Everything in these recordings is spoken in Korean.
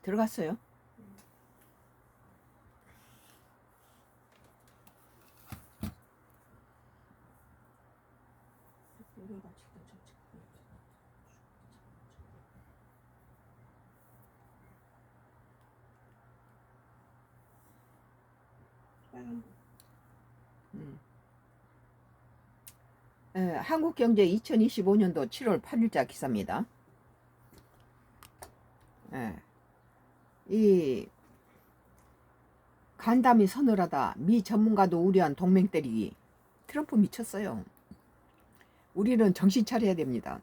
들어갔어요? 한국경제 2025년도 7월 8일자 기사입니다. 이 간담이 서늘하다. 미 전문가도 우려한 동맹 때리기. 트럼프 미쳤어요. 우리는 정신 차려야 됩니다.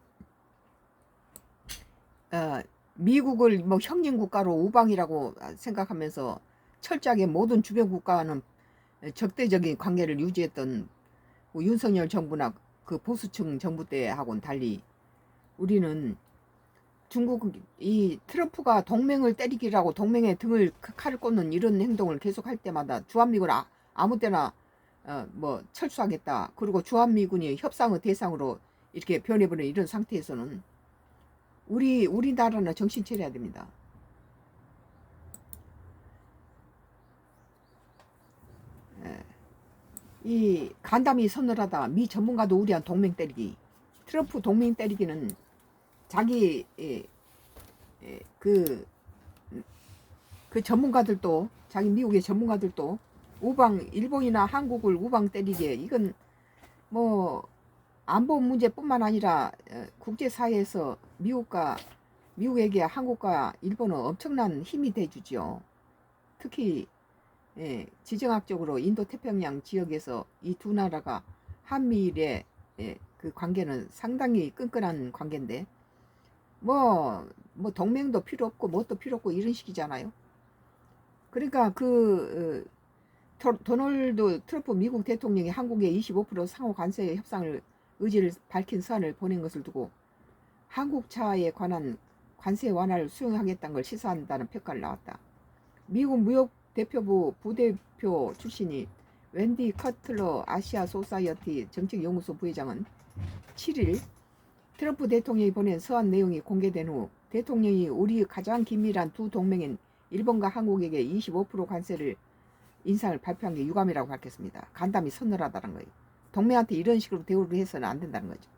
미국을 뭐 형님 국가로 우방이라고 생각하면서 철저하게 모든 주변 국가와는 적대적인 관계를 유지했던 윤석열 정부나 그 보수층 정부 때하고는 달리 우리는 중국 이 트럼프가 동맹을 때리기라고 동맹의 등을 칼을 꽂는 이런 행동을 계속할 때마다 주한미군 아무 때나 뭐 철수하겠다. 그리고 주한미군이 협상의 대상으로 이렇게 변해버린 이런 상태에서는 우리나라는 정신 차려야 됩니다. 이 간담이 서늘하다. 미 전문가도 우려한 동맹 때리기. 트럼프 동맹 때리기는 자기 그 전문가들도 자기 미국의 전문가들도 우방 일본이나 한국을 우방 때리게 이건 뭐 안보 문제뿐만 아니라 국제사회에서 미국에게 한국과 일본은 엄청난 힘이 돼주죠. 특히 지정학적으로 인도태평양 지역에서 이 두 나라가 한미일의 그 관계는 상당히 끈끈한 관계인데 뭐 동맹도 필요 없고 뭣도 필요 없고 이런 식이잖아요. 그러니까 도널드 트럼프 미국 대통령이 한국에 25% 상호 관세 협상을 의지를 밝힌 서한을 보낸 것을 두고 한국차에 관한 관세 완화를 수용하겠다는 걸 시사한다는 평가를 나왔다. 미국 무역 대표부 부대표 출신이 웬디 커틀러 아시아 소사이어티 정책연구소 부회장은 7일 트럼프 대통령이 보낸 서한 내용이 공개된 후 대통령이 우리 가장 긴밀한 두 동맹인 일본과 한국에게 25% 관세를 인상을 발표한 게 유감이라고 밝혔습니다. 간담이 서늘하다는 거예요. 동맹한테 이런 식으로 대우를 해서는 안 된다는 거죠.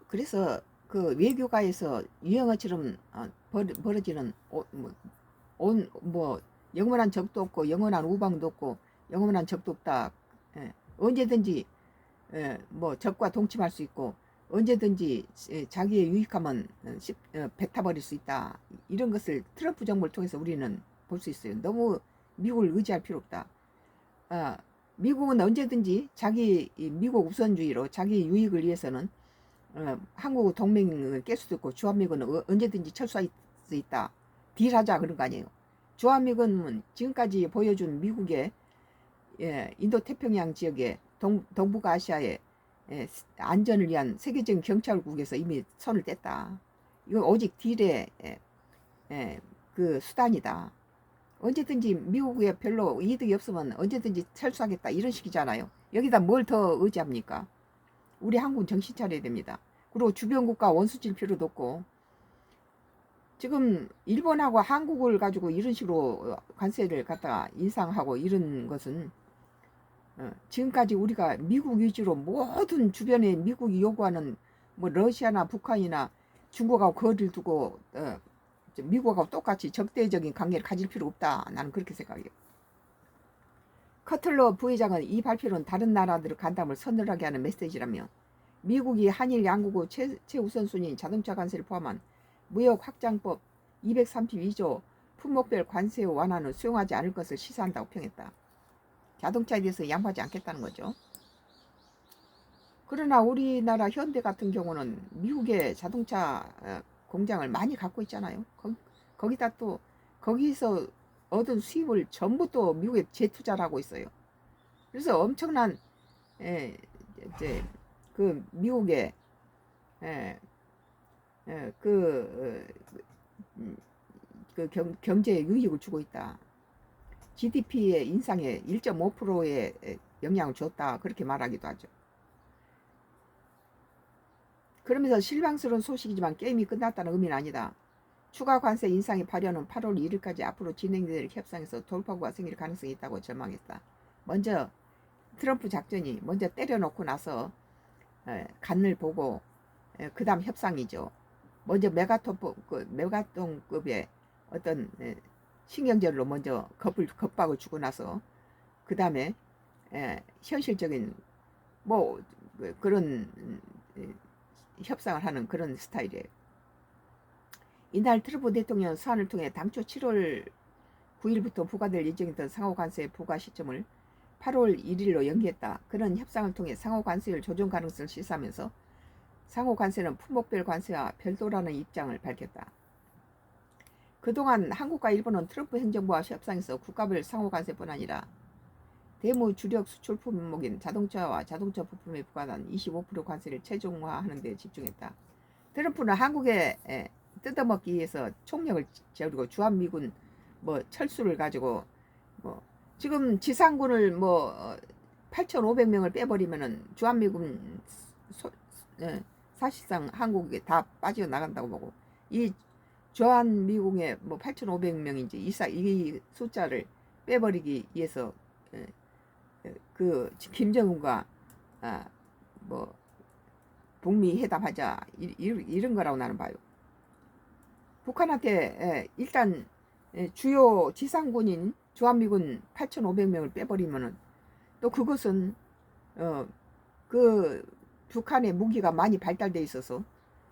그래서 그 외교가에서 유행어처럼 벌어지는 영원한 적도 없고 영원한 우방도 없고 영원한 적도 없다. 언제든지 뭐 적과 동침할 수 있고 언제든지 자기의 유익하면 뱉어버릴 수 있다. 이런 것을 트럼프 정부를 통해서 우리는 볼 수 있어요. 너무 미국을 의지할 필요 없다. 미국은 언제든지 미국 우선주의로 자기 유익을 위해서는 한국 동맹을 깰 수도 있고 주한미군은 언제든지 철수할 수 있다. 딜하자 그런 거 아니에요. 주한미군은 지금까지 보여준 미국의 인도태평양 지역의 동북아시아의 안전을 위한 세계적인 경찰국에서 이미 손을 뗐다. 이건 오직 딜의 그 수단이다. 언제든지 미국에 별로 이득이 없으면 언제든지 철수하겠다 이런 식이잖아요. 여기다 뭘 더 의지합니까? 우리 한국은 정신 차려야 됩니다. 그리고 주변 국가 원수 질 필요도 없고 지금 일본하고 한국을 가지고 이런 식으로 관세를 갖다가 인상하고 이런 것은 지금까지 우리가 미국 위주로 모든 주변에 미국이 요구하는 뭐 러시아나 북한이나 중국하고 거리를 두고 미국하고 똑같이 적대적인 관계를 가질 필요 없다. 나는 그렇게 생각해요. 커틀러 부회장은 이 발표는 다른 나라들의 간담을 서늘하게 하는 메시지라며 미국이 한일 양국의 최우선순위인 자동차 관세를 포함한 무역 확장법 232조 품목별 관세 완화는 수용하지 않을 것을 시사한다고 평했다. 자동차에 대해서 양보하지 않겠다는 거죠. 그러나 우리나라 현대 같은 경우는 미국의 자동차 공장을 많이 갖고 있잖아요. 거기다 또 거기서 얻은 수입을 전부 또 미국에 재투자를 하고 있어요. 그래서 엄청난 이제 그 미국의 경제에 유익을 주고 있다. GDP의 인상에 1.5%의 영향을 줬다. 그렇게 말하기도 하죠. 그러면서 실망스러운 소식이지만 게임이 끝났다는 의미는 아니다. 추가 관세 인상이 발효는 8월 1일까지 앞으로 진행될 협상에서 돌파구가 생길 가능성이 있다고 전망했다. 먼저 트럼프 작전이 먼저 때려놓고 나서 간을 보고 그 다음 협상이죠. 먼저 메가톤급의 어떤 신경절로 먼저 겁박을 주고 나서 그 다음에 현실적인 뭐 그런 협상을 하는 그런 스타일이에요. 이날 트럼프 대통령 사안을 통해 당초 7월 9일부터 부과될 예정이던 상호관세 부과 시점을 8월 1일로 연기했다. 그런 협상을 통해 상호관세율 조정 가능성을 시사하면서 상호관세는 품목별 관세와 별도라는 입장을 밝혔다. 그동안 한국과 일본은 트럼프 행정부와 협상에서 국가별 상호관세뿐 아니라 대무 주력 수출 품목인 자동차와 자동차 부품에 부과한 25% 관세를 최종화하는 데 집중했다. 트럼프는 한국에 뜯어먹기 위해서 총력을 기울이고 주한미군 철수를 가지고 지금 지상군을 8,500명을 빼버리면은 주한미군 사실상 한국에 다 빠져나간다고 보고, 이 주한미군의 8,500명인지 이 숫자를 빼버리기 위해서 그 김정은과 북미 회담하자 이런 거라고 나는 봐요. 북한한테 일단 주요 지상군인 주한미군 8,500명을 빼버리면은 또 그것은 그 북한의 무기가 많이 발달돼 있어서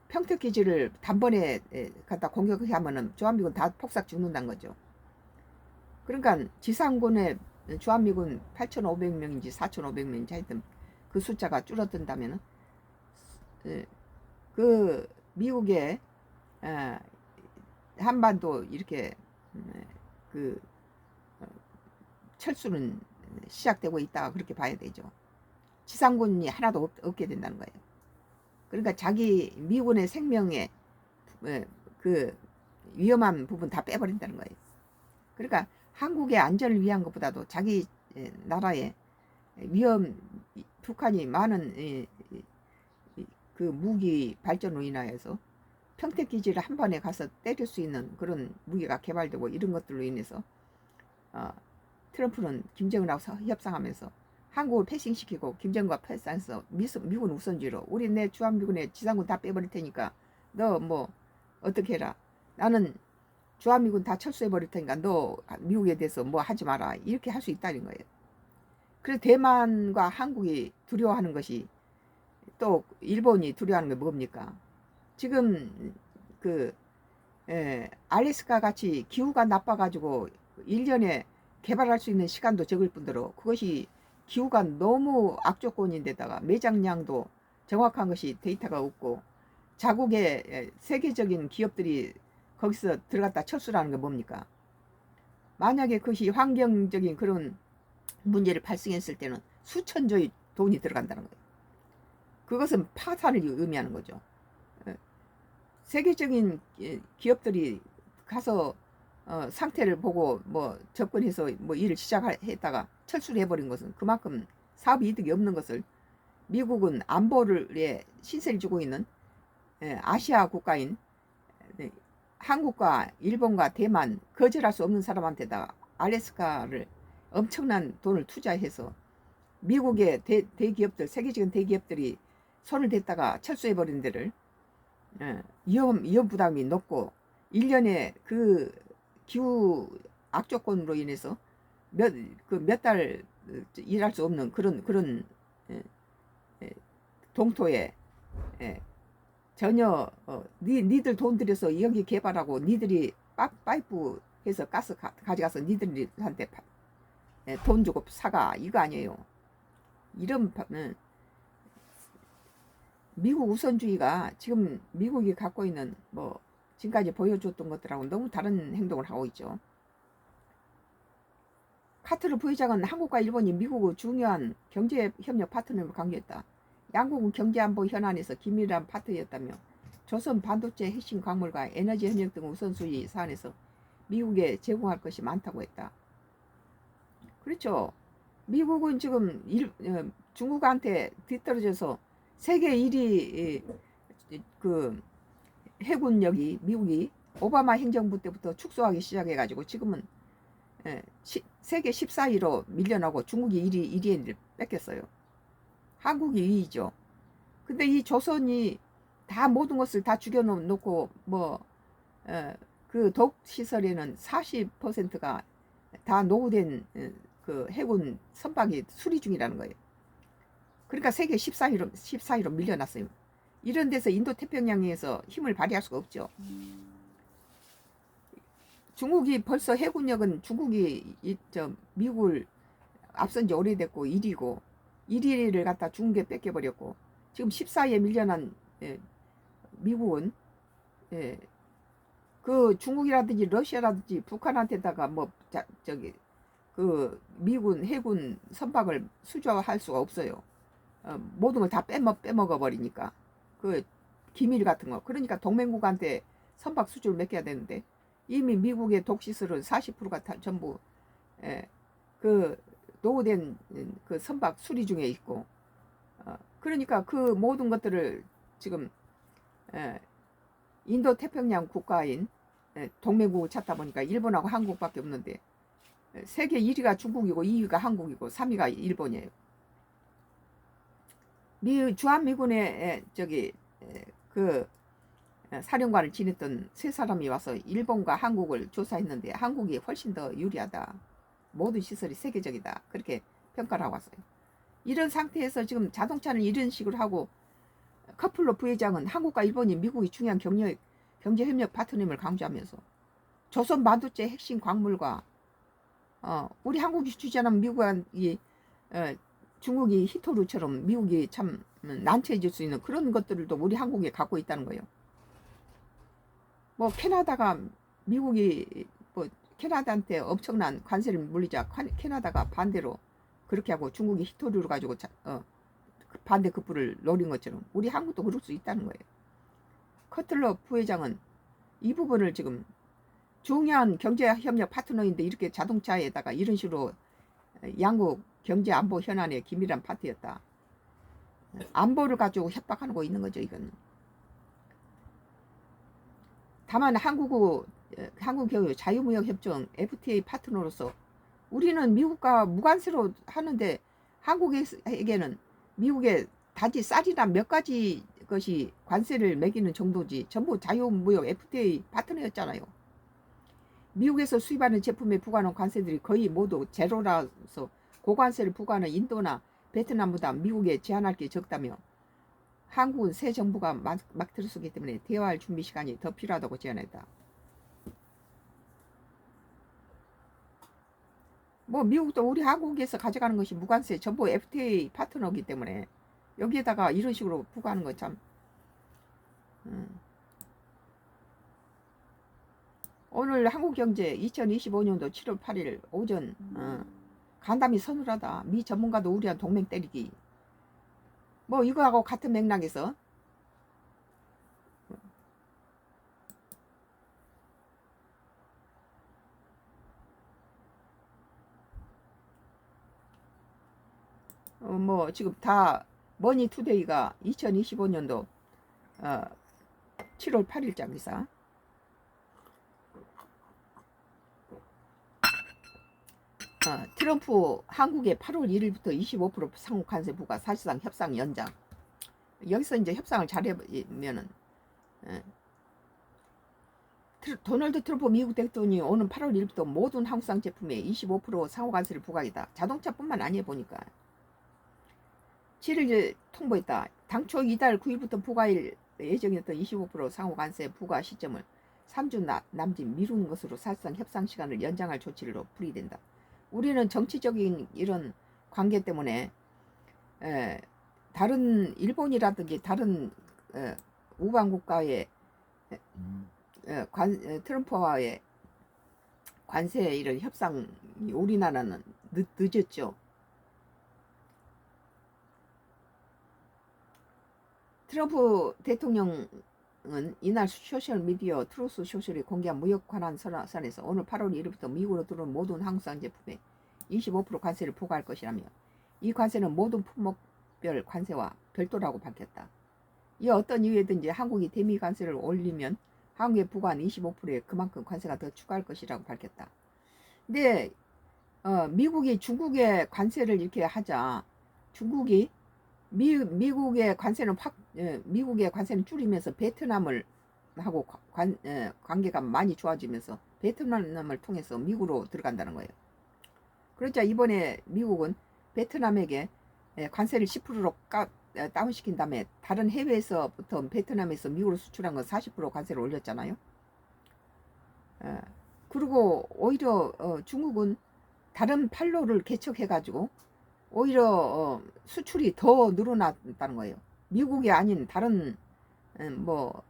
평택기지를 단번에 갖다 공격하면은 주한미군 다 폭삭 죽는다는 거죠. 그러니까 지상군의 주한미군 8,500명인지 4,500명인지 하여튼 그 숫자가 줄어든다면은 그 미국의 한반도 이렇게 그 철수는 시작되고 있다, 그렇게 봐야 되죠. 지상군이 하나도 없게 된다는 거예요. 그러니까 자기 미군의 생명에 그 위험한 부분 다 빼버린다는 거예요. 그러니까 한국의 안전을 위한 것보다도 자기 나라의 북한이 많은 그 무기 발전으로 인하여서 평택기지를 한 번에 가서 때릴 수 있는 그런 무기가 개발되고 이런 것들로 인해서 트럼프는 김정은하고 협상하면서 한국을 패싱시키고 김정은과 패싱해서 미군 우선주의로 우리 내 주한미군의 지상군 다 빼버릴 테니까 너 어떻게 해라, 나는 주한미군 다 철수해버릴 테니까 너 미국에 대해서 하지 마라, 이렇게 할 수 있다는 거예요. 그래서 대만과 한국이 두려워하는 것이, 또 일본이 두려워하는 게 뭡니까? 지금 알래스카 같이 기후가 나빠가지고 1년에 개발할 수 있는 시간도 적을 뿐더러 그것이 기후가 너무 악조건인데다가 매장량도 정확한 것이 데이터가 없고 자국의 세계적인 기업들이 거기서 들어갔다 철수라는 게 뭡니까? 만약에 그것이 환경적인 그런 문제를 발생했을 때는 수천조의 돈이 들어간다는 거예요. 그것은 파산을 의미하는 거죠. 세계적인 기업들이 가서 상태를 보고 접근해서 일을 시작했다가 철수를 해버린 것은 그만큼 사업 이득이 없는 것을 미국은 안보를 신세를 주고 있는 아시아 국가인 한국과 일본과 대만, 거절할 수 없는 사람한테다가 알래스카를 엄청난 돈을 투자해서 미국의 대기업들, 세계적인 대기업들이 손을 댔다가 철수해버린 데를 위험 부담이 높고 1년에 그 기후 악조건으로 인해서 몇 달 일할 수 없는 그런 동토에 전혀 니들 돈 들여서 여기 개발하고 니들이 파이프 해서 가스 가져가서 니들한테 돈 주고 사가, 이거 아니에요. 이런 미국 우선주의가 지금 미국이 갖고 있는 지금까지 보여줬던 것들하고 너무 다른 행동을 하고 있죠. 카트르 부의장은 한국과 일본이 미국의 중요한 경제협력 파트너로 강조했다. 양국은 경제안보 현안에서 긴밀한 파트너였다며 조선 반도체 핵심 광물과 에너지 협력 등 우선순위 사안에서 미국에 제공할 것이 많다고 했다. 그렇죠. 미국은 지금 중국한테 뒤떨어져서 세계 1위 그 해군력이 미국이 오바마 행정부 때부터 축소하기 시작해가지고 지금은 세계 14위로 밀려나고 중국이 1위를 뺏겼어요. 한국이 2위죠. 근데 이 조선이 다 모든 것을 다 죽여놓고 그 독시설에는 40%가 다 노후된 그 해군 선박이 수리 중이라는 거예요. 그러니까 세계 14위로 밀려났어요. 이런 데서 인도 태평양에서 힘을 발휘할 수가 없죠. 중국이 벌써 해군력은 중국이 미국을 앞선 지 오래됐고 1위고 1위를 갖다 중국에 뺏겨버렸고 지금 14위에 밀려난 미국은 그 중국이라든지 러시아라든지 북한한테다가 그 미군 해군 선박을 수주할 수가 없어요. 모든 걸 다 빼먹어 버리니까 그 기밀 같은 거. 그러니까 동맹국한테 선박 수주를 맡겨야 되는데 이미 미국의 독시설은 40%가 전부 그 노후된 그 선박 수리 중에 있고 그러니까 그 모든 것들을 지금 인도 태평양 국가인 동맹국을 찾다 보니까 일본하고 한국밖에 없는데 세계 1위가 중국이고 2위가 한국이고 3위가 일본이에요. 주한미군의 그 사령관을 지냈던 세 사람이 와서 일본과 한국을 조사했는데 한국이 훨씬 더 유리하다. 모든 시설이 세계적이다. 그렇게 평가를 하고 왔어요. 이런 상태에서 지금 자동차는 이런 식으로 하고 커플러 부회장은 한국과 일본이 미국이 중요한 경제협력 파트너임을 강조하면서 조선 반도체 핵심 광물과 우리 한국이 주지 않으면 미국이 중국이 히토르처럼 미국이 참 난처해질 수 있는 그런 것들도 우리 한국에 갖고 있다는 거예요. 캐나다가 미국이 캐나다한테 엄청난 관세를 물리자 캐나다가 반대로 그렇게 하고 중국이 히토르를 가지고 반대 급부를 노린 것처럼 우리 한국도 그럴 수 있다는 거예요. 커틀러 부회장은 이 부분을 지금 중요한 경제협력 파트너인데 이렇게 자동차에다가 이런 식으로 양국 경제안보 현안의 긴밀한 파트였다. 안보를 가지고 협박하고 있는 거죠. 이건. 다만 한국 자유무역협정 FTA 파트너로서 우리는 미국과 무관세로 하는데 한국에게는 미국의 다지 쌀이나 몇 가지 것이 관세를 매기는 정도지 전부 자유무역 FTA 파트너였잖아요. 미국에서 수입하는 제품에 부과하는 관세들이 거의 모두 제로라서 고관세를 부과하는 인도나 베트남보다 미국에 제한할 게 적다며 한국은 새 정부가 막 들어서기 때문에 대화할 준비 시간이 더 필요하다고 제안했다. 미국도 우리 한국에서 가져가는 것이 무관세 전부 FTA 파트너이기 때문에 여기에다가 이런 식으로 부과하는 건 참 오늘 한국경제 2025년도 7월 8일 오전 간담이 서늘하다. 미 전문가도 우리한 동맹 때리기. 이거하고 같은 맥락에서 지금 다 머니투데이가 2025년도 7월 8일자 기사. 트럼프 한국에 8월 1일부터 25% 상호 관세 부과 사실상 협상 연장. 여기서 이제 협상을 잘해면은 도널드 트럼프 미국 대통령이 오는 8월 1일부터 모든 한국산 제품에 25% 상호 관세를 부과하겠다. 자동차뿐만 아니에 보니까 7일 통보했다. 당초 이달 9일부터 부과일 예정이었던 25% 상호 관세 부과 시점을 3주 남짓 미루는 것으로 사실상 협상 시간을 연장할 조치로 풀이된다. 우리는 정치적인 이런 관계 때문에 다른 일본이라든지 다른 우방 국가의 트럼프와의 관세 이런 협상이 우리나라는 늦었죠. 트럼프 대통령은 이날 소셜미디어 트루스 소셜이 공개한 무역 관한 선언에서 오늘 8월 1일부터 미국으로 들어온 모든 한국산 제품에 25% 관세를 부과할 것이라며 이 관세는 모든 품목별 관세와 별도라고 밝혔다. 이 어떤 이유에든지 한국이 대미 관세를 올리면 한국에 부과한 25%에 그만큼 관세가 더 추가할 것이라고 밝혔다. 근데 미국이 중국에 관세를 이렇게 하자 중국이 미국의 관세는 미국의 관세는 줄이면서 베트남을 하고 관계가 많이 좋아지면서 베트남을 통해서 미국으로 들어간다는 거예요. 그러자 이번에 미국은 베트남에게 관세를 10%로 다운시킨 다음에 다른 해외에서부터 베트남에서 미국으로 수출한 건 40% 관세를 올렸잖아요. 그리고 오히려 중국은 다른 판로를 개척해가지고 오히려 수출이 더 늘어났다는 거예요. 미국이 아닌 다른 뭐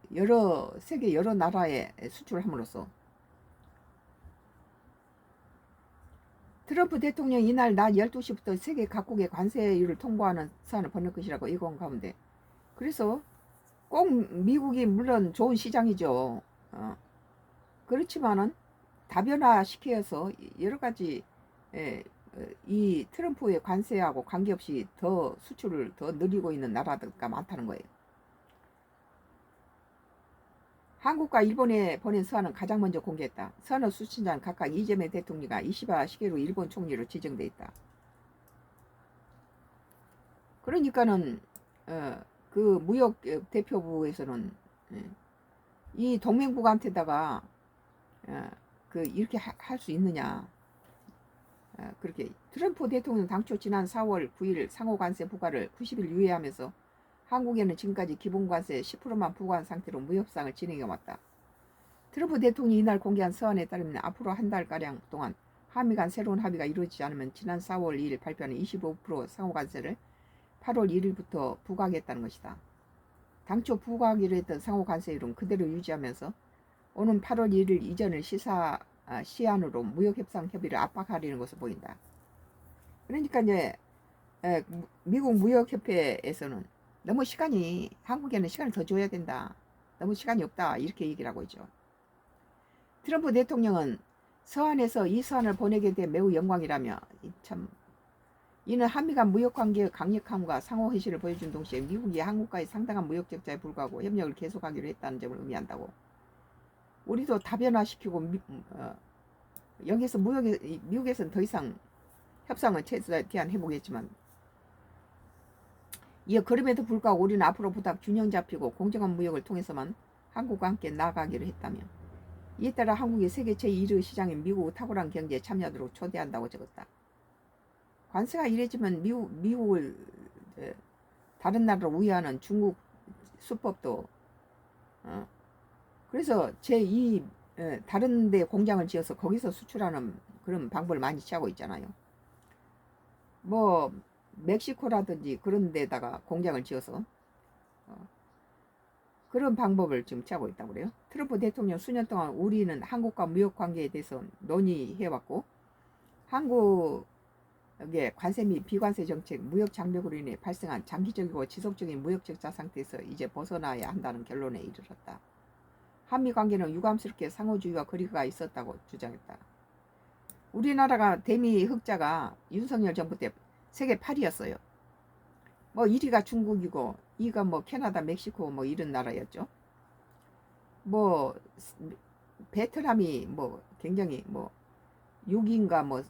세계 여러 나라에 수출을 함으로써 트럼프 대통령이 이날 낮 12시부터 세계 각국의 관세율을 통보하는 사안을 벌일 것이라고 예고한 가운데 그래서 꼭 미국이 물론 좋은 시장이죠. 그렇지만은 다변화시켜서 여러 가지 이 트럼프의 관세하고 관계없이 더 수출을 더 늘리고 있는 나라가 많다는 거예요. 한국과 일본에 보낸 서한은 가장 먼저 공개했다. 서한의 수신자는 각각 이재명 대통령과 이시바 시게루 일본 총리로 지정돼 있다. 그러니까는 그 무역 대표부에서는 이 동맹국한테다가 그 이렇게 할 수 있느냐. 그렇게 트럼프 대통령 당초 지난 4월 9일 상호관세 부과를 90일 유예하면서 한국에는 지금까지 기본관세 10%만 부과한 상태로 무협상을 진행해왔다. 트럼프 대통령이 이날 공개한 서한에 따르면 앞으로 한 달가량 동안 한미 간 새로운 합의가 이루어지지 않으면 지난 4월 2일 발표하는 25% 상호관세를 8월 1일부터 부과하겠다는 것이다. 당초 부과하기로 했던 상호관세율은 그대로 유지하면서 오는 8월 1일 이전을 시한으로 무역협상 협의를 압박하려는 것으로 보인다. 그러니까 이제 미국 무역협회에서는 너무 한국에는 시간을 더 줘야 된다. 너무 시간이 없다. 이렇게 얘기를 하고 있죠. 트럼프 대통령은 서한에서 이 서한을 보내게 돼 매우 영광이라며 이는 한미 간 무역관계의 강력함과 상호 회시를 보여준 동시에 미국이 한국과의 상당한 무역 적자에 불구하고 협력을 계속하기로 했다는 점을 의미한다고. 우리도 다변화시키고 여기서 미국에서는 더 이상 협상은 최대한 해보겠지만 그럼에도 불구하고 우리는 앞으로 보다 균형 잡히고 공정한 무역을 통해서만 한국과 함께 나아가기로 했다며 이에 따라 한국이 세계 제1위 시장인 미국 탁월한 경제에 참여하도록 초대한다고 적었다. 관세가 이래지만 미국을 다른 나라로 우회하는 중국 수법도 그래서 제2 다른 데 공장을 지어서 거기서 수출하는 그런 방법을 많이 취하고 있잖아요. 뭐 멕시코라든지 그런 데다가 공장을 지어서 그런 방법을 지금 취하고 있다고 그래요. 트럼프 대통령 수년 동안 우리는 한국과 무역 관계에 대해서 논의해왔고 한국의 관세 및 비관세 정책, 무역 장벽으로 인해 발생한 장기적이고 지속적인 무역 적자 상태에서 이제 벗어나야 한다는 결론에 이르렀다. 한미 관계는 유감스럽게 상호주의와 거리가 있었다고 주장했다. 우리나라가 대미 흑자가 윤석열 정부 때 세계 8위였어요. 뭐 1위가 중국이고 2위가 뭐 캐나다, 멕시코 뭐 이런 나라였죠. 뭐 베트남이 뭐 굉장히 뭐 6위인가 뭐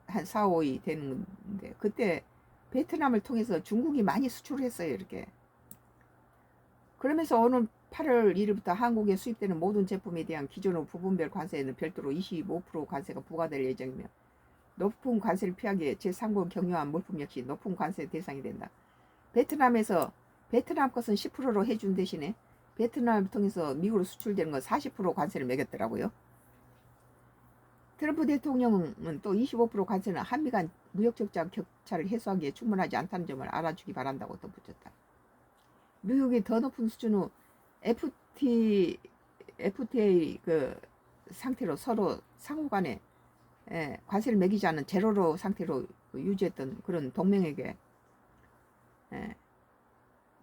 한 4, 5위 되는데 그때 베트남을 통해서 중국이 많이 수출을 했어요. 이렇게. 그러면서 오늘 8월 1일부터 한국에 수입되는 모든 제품에 대한 기존의 부분별 관세에는 별도로 25% 관세가 부과될 예정이며 높은 관세를 피하기 위해 제3국 경유한 물품 역시 높은 관세 대상이 된다. 베트남 것은 10%로 해준 대신에 베트남을 통해서 미국으로 수출되는 건 40% 관세를 매겼더라고요. 트럼프 대통령은 또 25% 관세는 한미 간 무역 적자 격차를 해소하기에 충분하지 않다는 점을 알아주기 바란다고 덧붙였다. 미국이 더 높은 수준의 FTA 그 상태로 서로 상호간에 관세를 매기지 않은 제로로 상태로 유지했던 그런 동맹에게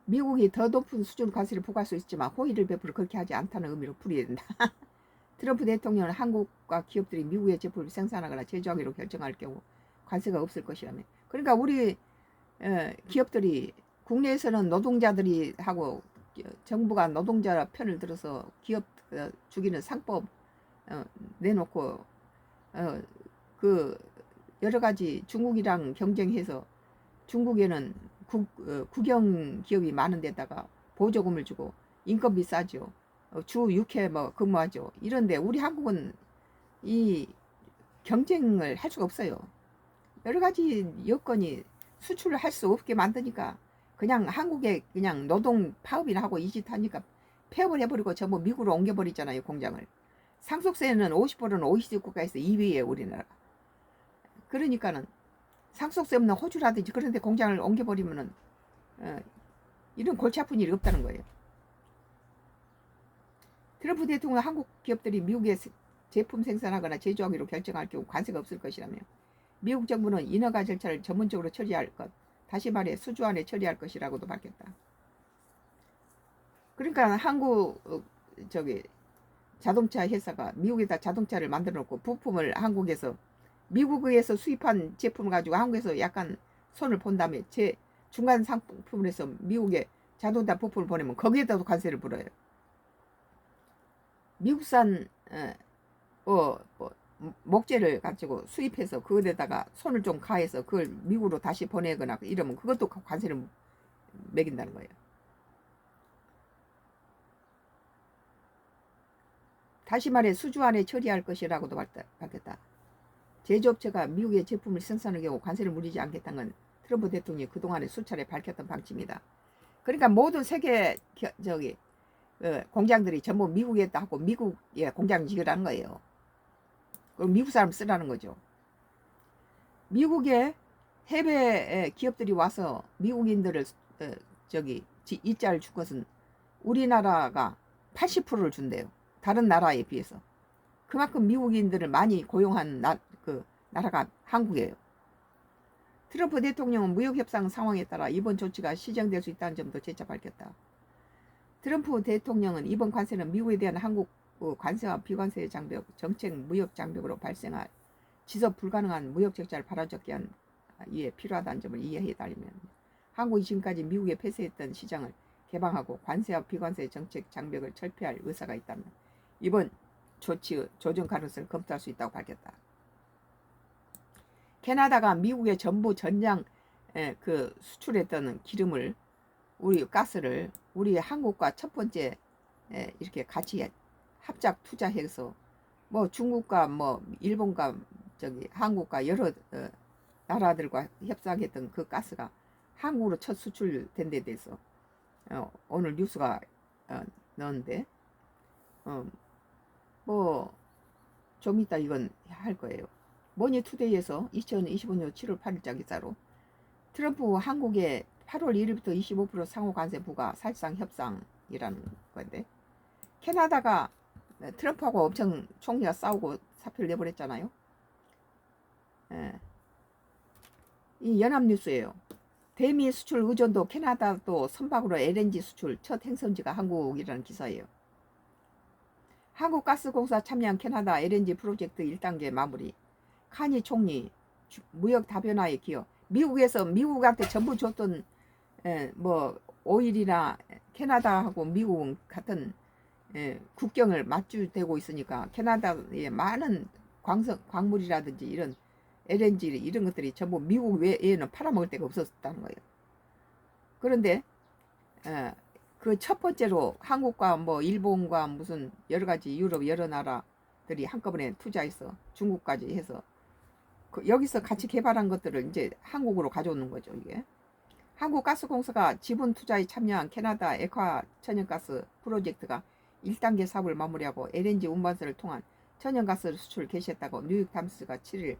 미국이 더 높은 수준 관세를 부과할 수 있지만 호의를 베풀어 그렇게 하지 않다는 의미로 풀이해야 된다. 트럼프 대통령은 한국과 기업들이 미국의 제품을 생산하거나 제조하기로 결정할 경우 관세가 없을 것이라며. 그러니까 우리 기업들이 국내에서는 노동자들이 하고 정부가 노동자 편을 들어서 기업 죽이는 상법 내놓고 그 여러 가지 중국이랑 경쟁해서 중국에는 국영 기업이 많은 데다가 보조금을 주고 인건비 싸죠. 주 6회 뭐 근무하죠. 이런데 우리 한국은 이 경쟁을 할 수가 없어요. 여러 가지 여건이 수출을 할 수 없게 만드니까 그냥 한국에 그냥 노동 파업이나 하고 이 짓 하니까 폐업을 해버리고 전부 미국으로 옮겨버리잖아요, 공장을. 상속세는 50%는 OECD 국가에서 2위에 우리나라. 그러니까는 상속세 없는 호주라든지 그런 데 공장을 옮겨버리면은 이런 골치 아픈 일이 없다는 거예요. 트럼프 대통령 한국 기업들이 미국에 제품 생산하거나 제조하기로 결정할 경우 관세가 없을 것이라며 미국 정부는 인허가 절차를 전문적으로 처리할 것, 다시 말해 수주안에 처리할 것이라고도 밝혔다. 그러니까 한국 자동차 회사가 미국에다 자동차를 만들어 놓고 부품을 한국에서 미국에서 수입한 제품을 가지고 한국에서 약간 손을 본 다음에 제 중간 상품을 해서 미국에 자동차 부품을 보내면 거기에다도 관세를 물어요. 미국산 목재를 가지고 수입해서 그거에다가 손을 좀 가해서 그걸 미국으로 다시 보내거나 이러면 그것도 관세를 매긴다는 거예요. 다시 말해 수주안에 처리할 것이라고도 밝혔다. 제조업체가 미국의 제품을 생산하는 경우 관세를 물리지 않겠다는 건 트럼프 대통령이 그동안에 수차례 밝혔던 방침이다. 그러니까 모든 세계 공장들이 전부 미국에다 하고 미국에 공장 지으라는 거예요. 그럼 미국 사람 쓰라는 거죠. 미국에 해외 기업들이 와서 미국인들을 일자를 줄 것은 우리나라가 80%를 준대요. 다른 나라에 비해서. 그만큼 미국인들을 많이 고용한 나라가 한국이에요. 트럼프 대통령은 무역협상 상황에 따라 이번 조치가 시정될 수 있다는 점도 재차 밝혔다. 트럼프 대통령은 이번 관세는 미국에 대한 한국 관세와 비관세 장벽, 정책 무역 장벽으로 발생할 지속 불가능한 무역 적자를 바로잡기 위해 필요하다는 점을 이해해달라며 한국이 지금까지 미국에 폐쇄했던 시장을 개방하고 관세와 비관세 정책 장벽을 철폐할 의사가 있다면 이번 조치의 조정 가능성을 검토할 수 있다고 밝혔다. 캐나다가 미국에 전부 전량 수출했던 기름을 가스를 우리 한국과 첫 번째 이렇게 같이 합작 투자해서 뭐 중국과 뭐 일본과 한국과 여러 나라들과 협상했던 그 가스가 한국으로 첫 수출된 데 대해서 오늘 뉴스가 넣었는데 뭐 좀 이따 이건 할 거예요. 머니투데이에서 2025년 7월 8일자 기사로 트럼프 한국에 8월 1일부터 25% 상호 관세 부과 사실상 협상이라는 건데 캐나다가 트럼프하고 엄청 총리가 싸우고 사표를 내버렸잖아요. 이 연합뉴스예요. 대미 수출 의존도 캐나다도 선박으로 LNG 수출 첫 행선지가 한국이라는 기사예요. 한국가스공사 참여한 캐나다 LNG 프로젝트 1단계 마무리. 카니 총리 무역 다변화에 기여. 미국에서 미국한테 전부 줬던 뭐 오일이나 캐나다하고 미국은 같은 국경을 맞주되고 있으니까 캐나다에 많은 광물이라든지 이런 LNG 이런 것들이 전부 미국 외에는 팔아먹을 데가 없었다는 거예요. 그런데 그 첫 번째로 한국과 뭐 일본과 무슨 여러 가지 유럽 여러 나라들이 한꺼번에 투자해서 중국까지 해서 여기서 같이 개발한 것들을 이제 한국으로 가져오는 거죠. 이게 한국가스공사가 지분 투자에 참여한 캐나다 액화 천연가스 프로젝트가 1단계 사업을 마무리하고 LNG 운반선을 통한 천연가스 수출을 개시했다고 뉴욕타임스가 7일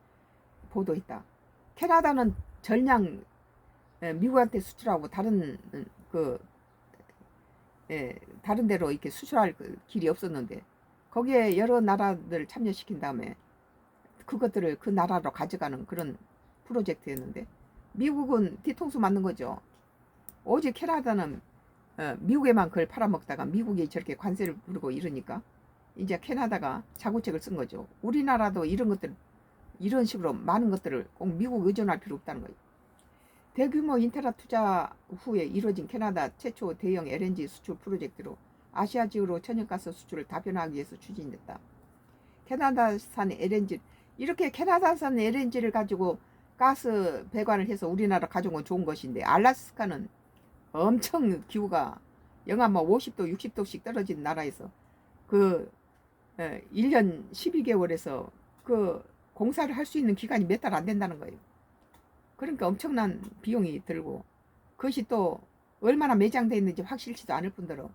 보도했다. 캐나다는 전량 미국한테 수출하고 다른 데로 이렇게 수출할 길이 없었는데 거기에 여러 나라들 참여시킨 다음에 그것들을 그 나라로 가져가는 그런 프로젝트였는데 미국은 뒤통수 맞는 거죠. 오직 캐나다는 미국에만 그걸 팔아먹다가 미국이 저렇게 관세를 부르고 이러니까 이제 캐나다가 자구책을 쓴 거죠. 우리나라도 이런 식으로 많은 것들을 꼭 미국 의존할 필요 없다는 거예요. 대규모 인테라 투자 후에 이뤄진 캐나다 최초 대형 LNG 수출 프로젝트로 아시아 지역으로 천연가스 수출을 다변화하기 위해서 추진됐다. 캐나다산 LNG, 이렇게 캐나다산 LNG를 가지고 가스 배관을 해서 우리나라 가져온 건 좋은 것인데, 알래스카는 엄청 기후가 영하 뭐 50도 60도씩 떨어진 나라에서 그 1년 12개월에서 그 공사를 할 수 있는 기간이 몇 달 안 된다는 거예요. 그러니까 엄청난 비용이 들고, 그것이 또 얼마나 매장되어 있는지 확실치도 않을 뿐더러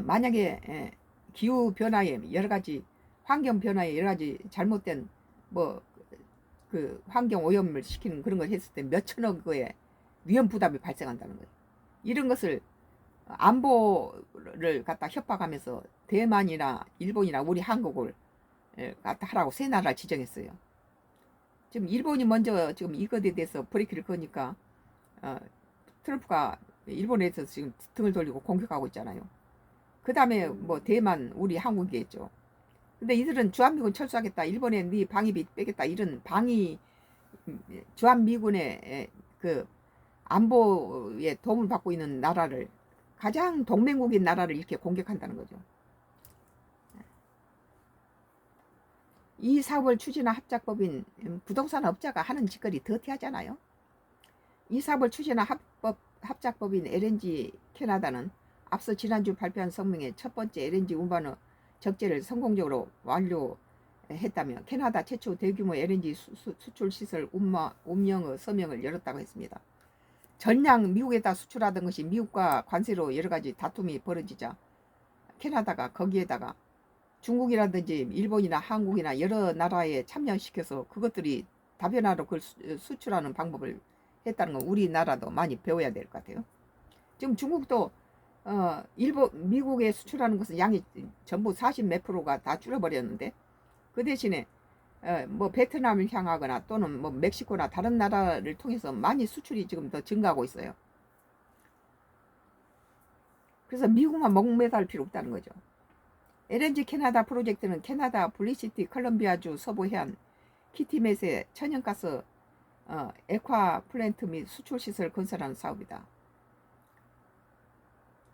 만약에 기후 변화에 여러 가지, 환경 변화에 여러 가지 잘못된 뭐 그 환경 오염을 시키는 그런 걸 했을 때 몇 천억의 위험 부담이 발생한다는 거예요. 이런 것을 안보를 갖다 협박하면서 대만이나 일본이나 우리 한국을 갖다 하라고 세 나라를 지정했어요. 지금 일본이 먼저 지금 이것에 대해서 브레이크를 거니까 트럼프가 일본에 서 지금 등을 돌리고 공격하고 있잖아요. 그 다음에 뭐 대만, 우리 한국이겠죠. 근데 이들은 주한미군 철수하겠다, 일본에 네 방위비 빼겠다, 이런 주한미군의 그 안보에 도움을 받고 있는 나라를, 가장 동맹국인 나라를 이렇게 공격한다는 거죠. 이 사업을 추진한 합작법인 부동산 업자가 하는 짓거리 더티하잖아요. 이 사업을 추진한 합작법인 LNG 캐나다는 앞서 지난주 발표한 성명에 첫 번째 LNG 운반의 적재를 성공적으로 완료했다며 캐나다 최초 대규모 LNG 수출 시설 운영의 서명을 열었다고 했습니다. 전량 미국에다 수출하던 것이 미국과 관세로 여러 가지 다툼이 벌어지자 캐나다가 거기에다가 중국이라든지 일본이나 한국이나 여러 나라에 참여시켜서 그것들이 다변화로 그걸 수출하는 방법을 했다는 건 우리나라도 많이 배워야 될 것 같아요. 지금 중국도 미국에 수출하는 것은 양이 전부 40 몇 프로가 다 줄어버렸는데, 그 대신에 뭐 베트남을 향하거나 또는 뭐 멕시코나 다른 나라를 통해서 많이 수출이 지금 더 증가하고 있어요. 그래서 미국만 목매달 필요 없다는 거죠. LNG 캐나다 프로젝트는 캐나다 블리시티 컬럼비아주 서부 해안 키티맷의 천연가스 액화 플랜트 및 수출 시설 건설하는 사업이다.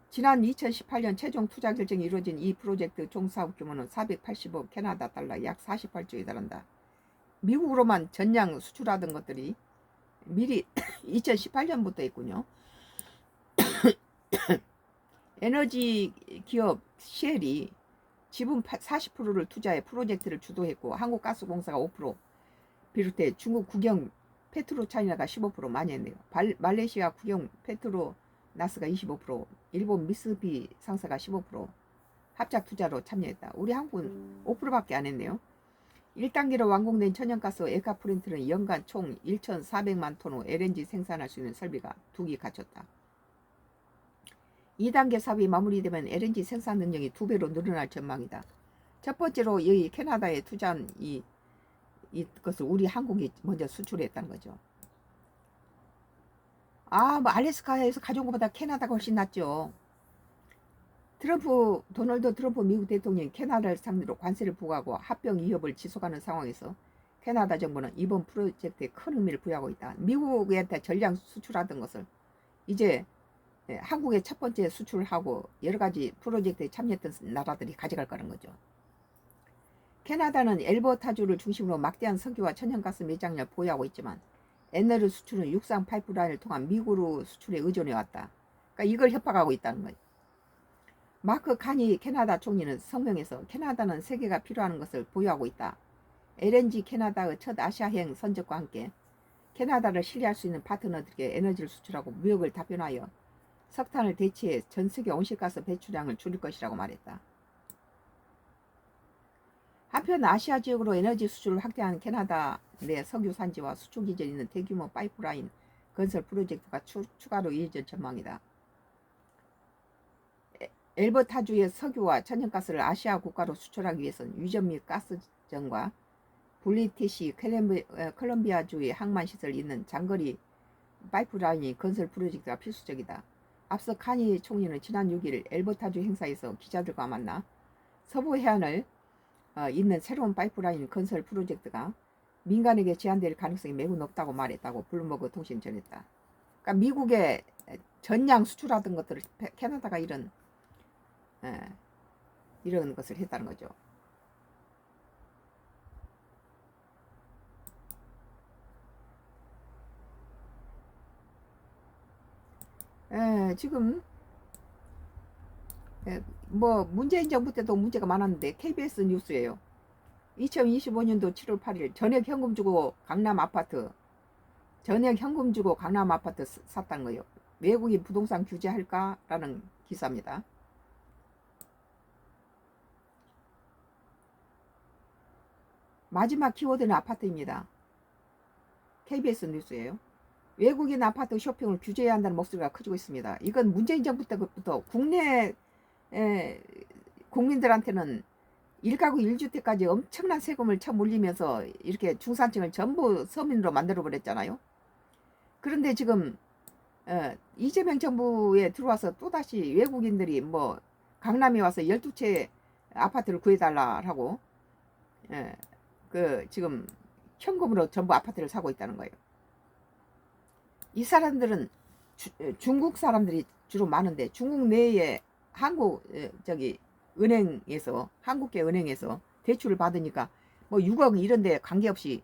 지난 2018년 최종 투자 결정이 이루어진 이 프로젝트 총 사업 규모는 480억 캐나다 달러, 약 48조에 달한다. 미국으로만 전량 수출하던 것들이 미리 2018년부터 했군요. 에너지 기업 쉘이 지분 40%를 투자해 프로젝트를 주도했고, 한국가스공사가 5%, 비롯해 중국 국영 페트로차이나가 15% 많이 했네요. 말레이시아 국영 페트로나스가 25%, 일본 미쓰비 상사가 15% 합작 투자로 참여했다. 우리 한국은 5%밖에 안 했네요. 1단계로 완공된 천연가스 액화 플랜트는 연간 총 1,400만 톤의 LNG 생산할 수 있는 설비가 2기 갖췄다. 2단계 사업이 마무리되면 LNG 생산 능력이 2배로 늘어날 전망이다. 첫 번째로 여기 캐나다에 투자한 이것을 우리 한국이 먼저 수출했다는 거죠. 뭐 알래스카에서 가져온 것보다 캐나다가 훨씬 낫죠. 도널드 트럼프 미국 대통령이 캐나다를 상대로 관세를 부과하고 합병 위협을 지속하는 상황에서 캐나다 정부는 이번 프로젝트에 큰 의미를 부여하고 있다. 미국한테 전량 수출하던 것을 이제 한국에 첫 번째 수출을 하고 여러 가지 프로젝트에 참여했던 나라들이 가져갈 거라는 거죠. 캐나다는 엘버타주를 중심으로 막대한 석유와 천연가스 매장량을 보유하고 있지만 에너지 수출은 육상 파이프라인을 통한 미국으로 수출에 의존해 왔다. 그러니까 이걸 협박하고 있다는 거예요. 마크 카니 캐나다 총리는 성명에서 캐나다는 세계가 필요한 것을 보유하고 있다. LNG 캐나다의 첫 아시아행 선적과 함께 캐나다를 신뢰할 수 있는 파트너들에게 에너지를 수출하고 무역을 다변화하여 석탄을 대체해 전 세계 온실가스 배출량을 줄일 것이라고 말했다. 한편 아시아 지역으로 에너지 수출을 확대한 캐나다 내 석유 산지와 수출 기전이 있는 대규모 파이프라인 건설 프로젝트가 추가로 이어질 전망이다. 엘버타주의 석유와 천연가스를 아시아 국가로 수출하기 위해서는 유전 및 가스정과 브리티시 컬럼비아주의 항만시설이 있는 장거리 파이프라인 건설 프로젝트가 필수적이다. 앞서 카니 총리는 지난 6일 엘버타주 행사에서 기자들과 만나 서부 해안을 있는 새로운 파이프라인 건설 프로젝트가 민간에게 제한될 가능성이 매우 높다고 말했다고 블룸버그 통신이 전했다. 그러니까 미국에 전량 수출하던 것들을 캐나다가 이런 것을 했다는 거죠. 지금 뭐 문재인 정부 때도 문제가 많았는데 KBS 뉴스예요. 2025년도 7월 8일 전액 현금 주고 강남 아파트 샀다는 거예요. 외국인 부동산 규제할까라는 기사입니다. 마지막 키워드는 아파트입니다. KBS 뉴스예요. 외국인 아파트 쇼핑을 규제해야 한다는 목소리가 커지고 있습니다. 이건 문재인 정부 때부터 국내 국민들한테는 1가구 1주택까지 엄청난 세금을 쳐물리면서 이렇게 중산층을 전부 서민으로 만들어 버렸잖아요. 그런데 지금 이재명 정부에 들어와서 또다시 외국인들이 뭐 강남에 와서 12채 아파트를 구해달라고 지금 현금으로 전부 아파트를 사고 있다는 거예요. 이 사람들은 중국 사람들이 주로 많은데 중국 내에 한국계 은행에서 대출을 받으니까 뭐 6억 이런데 관계없이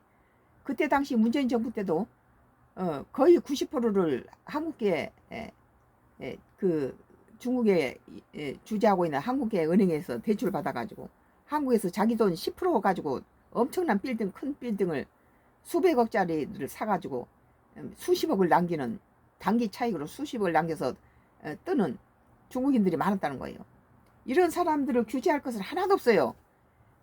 그때 당시 문재인 정부 때도 거의 90%를 한국계 중국에 주재하고 있는 한국계 은행에서 대출 받아가지고 한국에서 자기 돈 10% 가지고 엄청난 큰 빌딩을 수백억짜리를 사가지고 수십억을 남기는 단기 차익으로 수십억을 남겨서 뜨는 중국인들이 많았다는 거예요. 이런 사람들을 규제할 것은 하나도 없어요.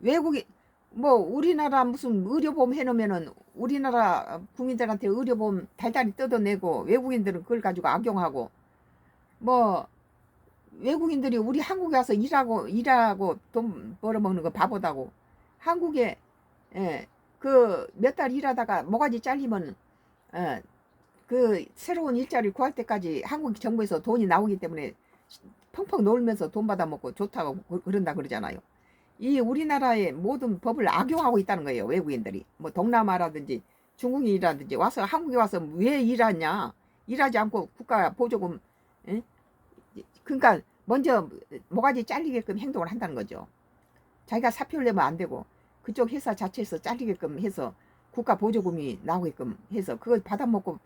외국인 뭐 우리나라 무슨 의료보험 해놓으면은 우리나라 국민들한테 의료보험 달달이 뜯어내고 외국인들은 그걸 가지고 악용하고 뭐 외국인들이 우리 한국에 와서 일하고 돈 벌어먹는 거 바보다고 한국에 그 몇 달 일하다가 모가지 잘리면 그 새로운 일자리를 구할 때까지 한국 정부에서 돈이 나오기 때문에 펑펑 놀면서 돈 받아먹고 좋다고 그런다 그러잖아요. 이 우리나라의 모든 법을 악용하고 있다는 거예요. 외국인들이 뭐 동남아라든지 중국인이라든지 와서 한국에 와서 왜 일하냐, 일하지 않고 국가 보조금 그러니까 먼저 모가지 잘리게끔 행동을 한다는 거죠. 자기가 사표를 내면 안 되고 그쪽 회사 자체에서 잘리게끔 해서 국가 보조금이 나오게끔 해서 그걸 받아먹고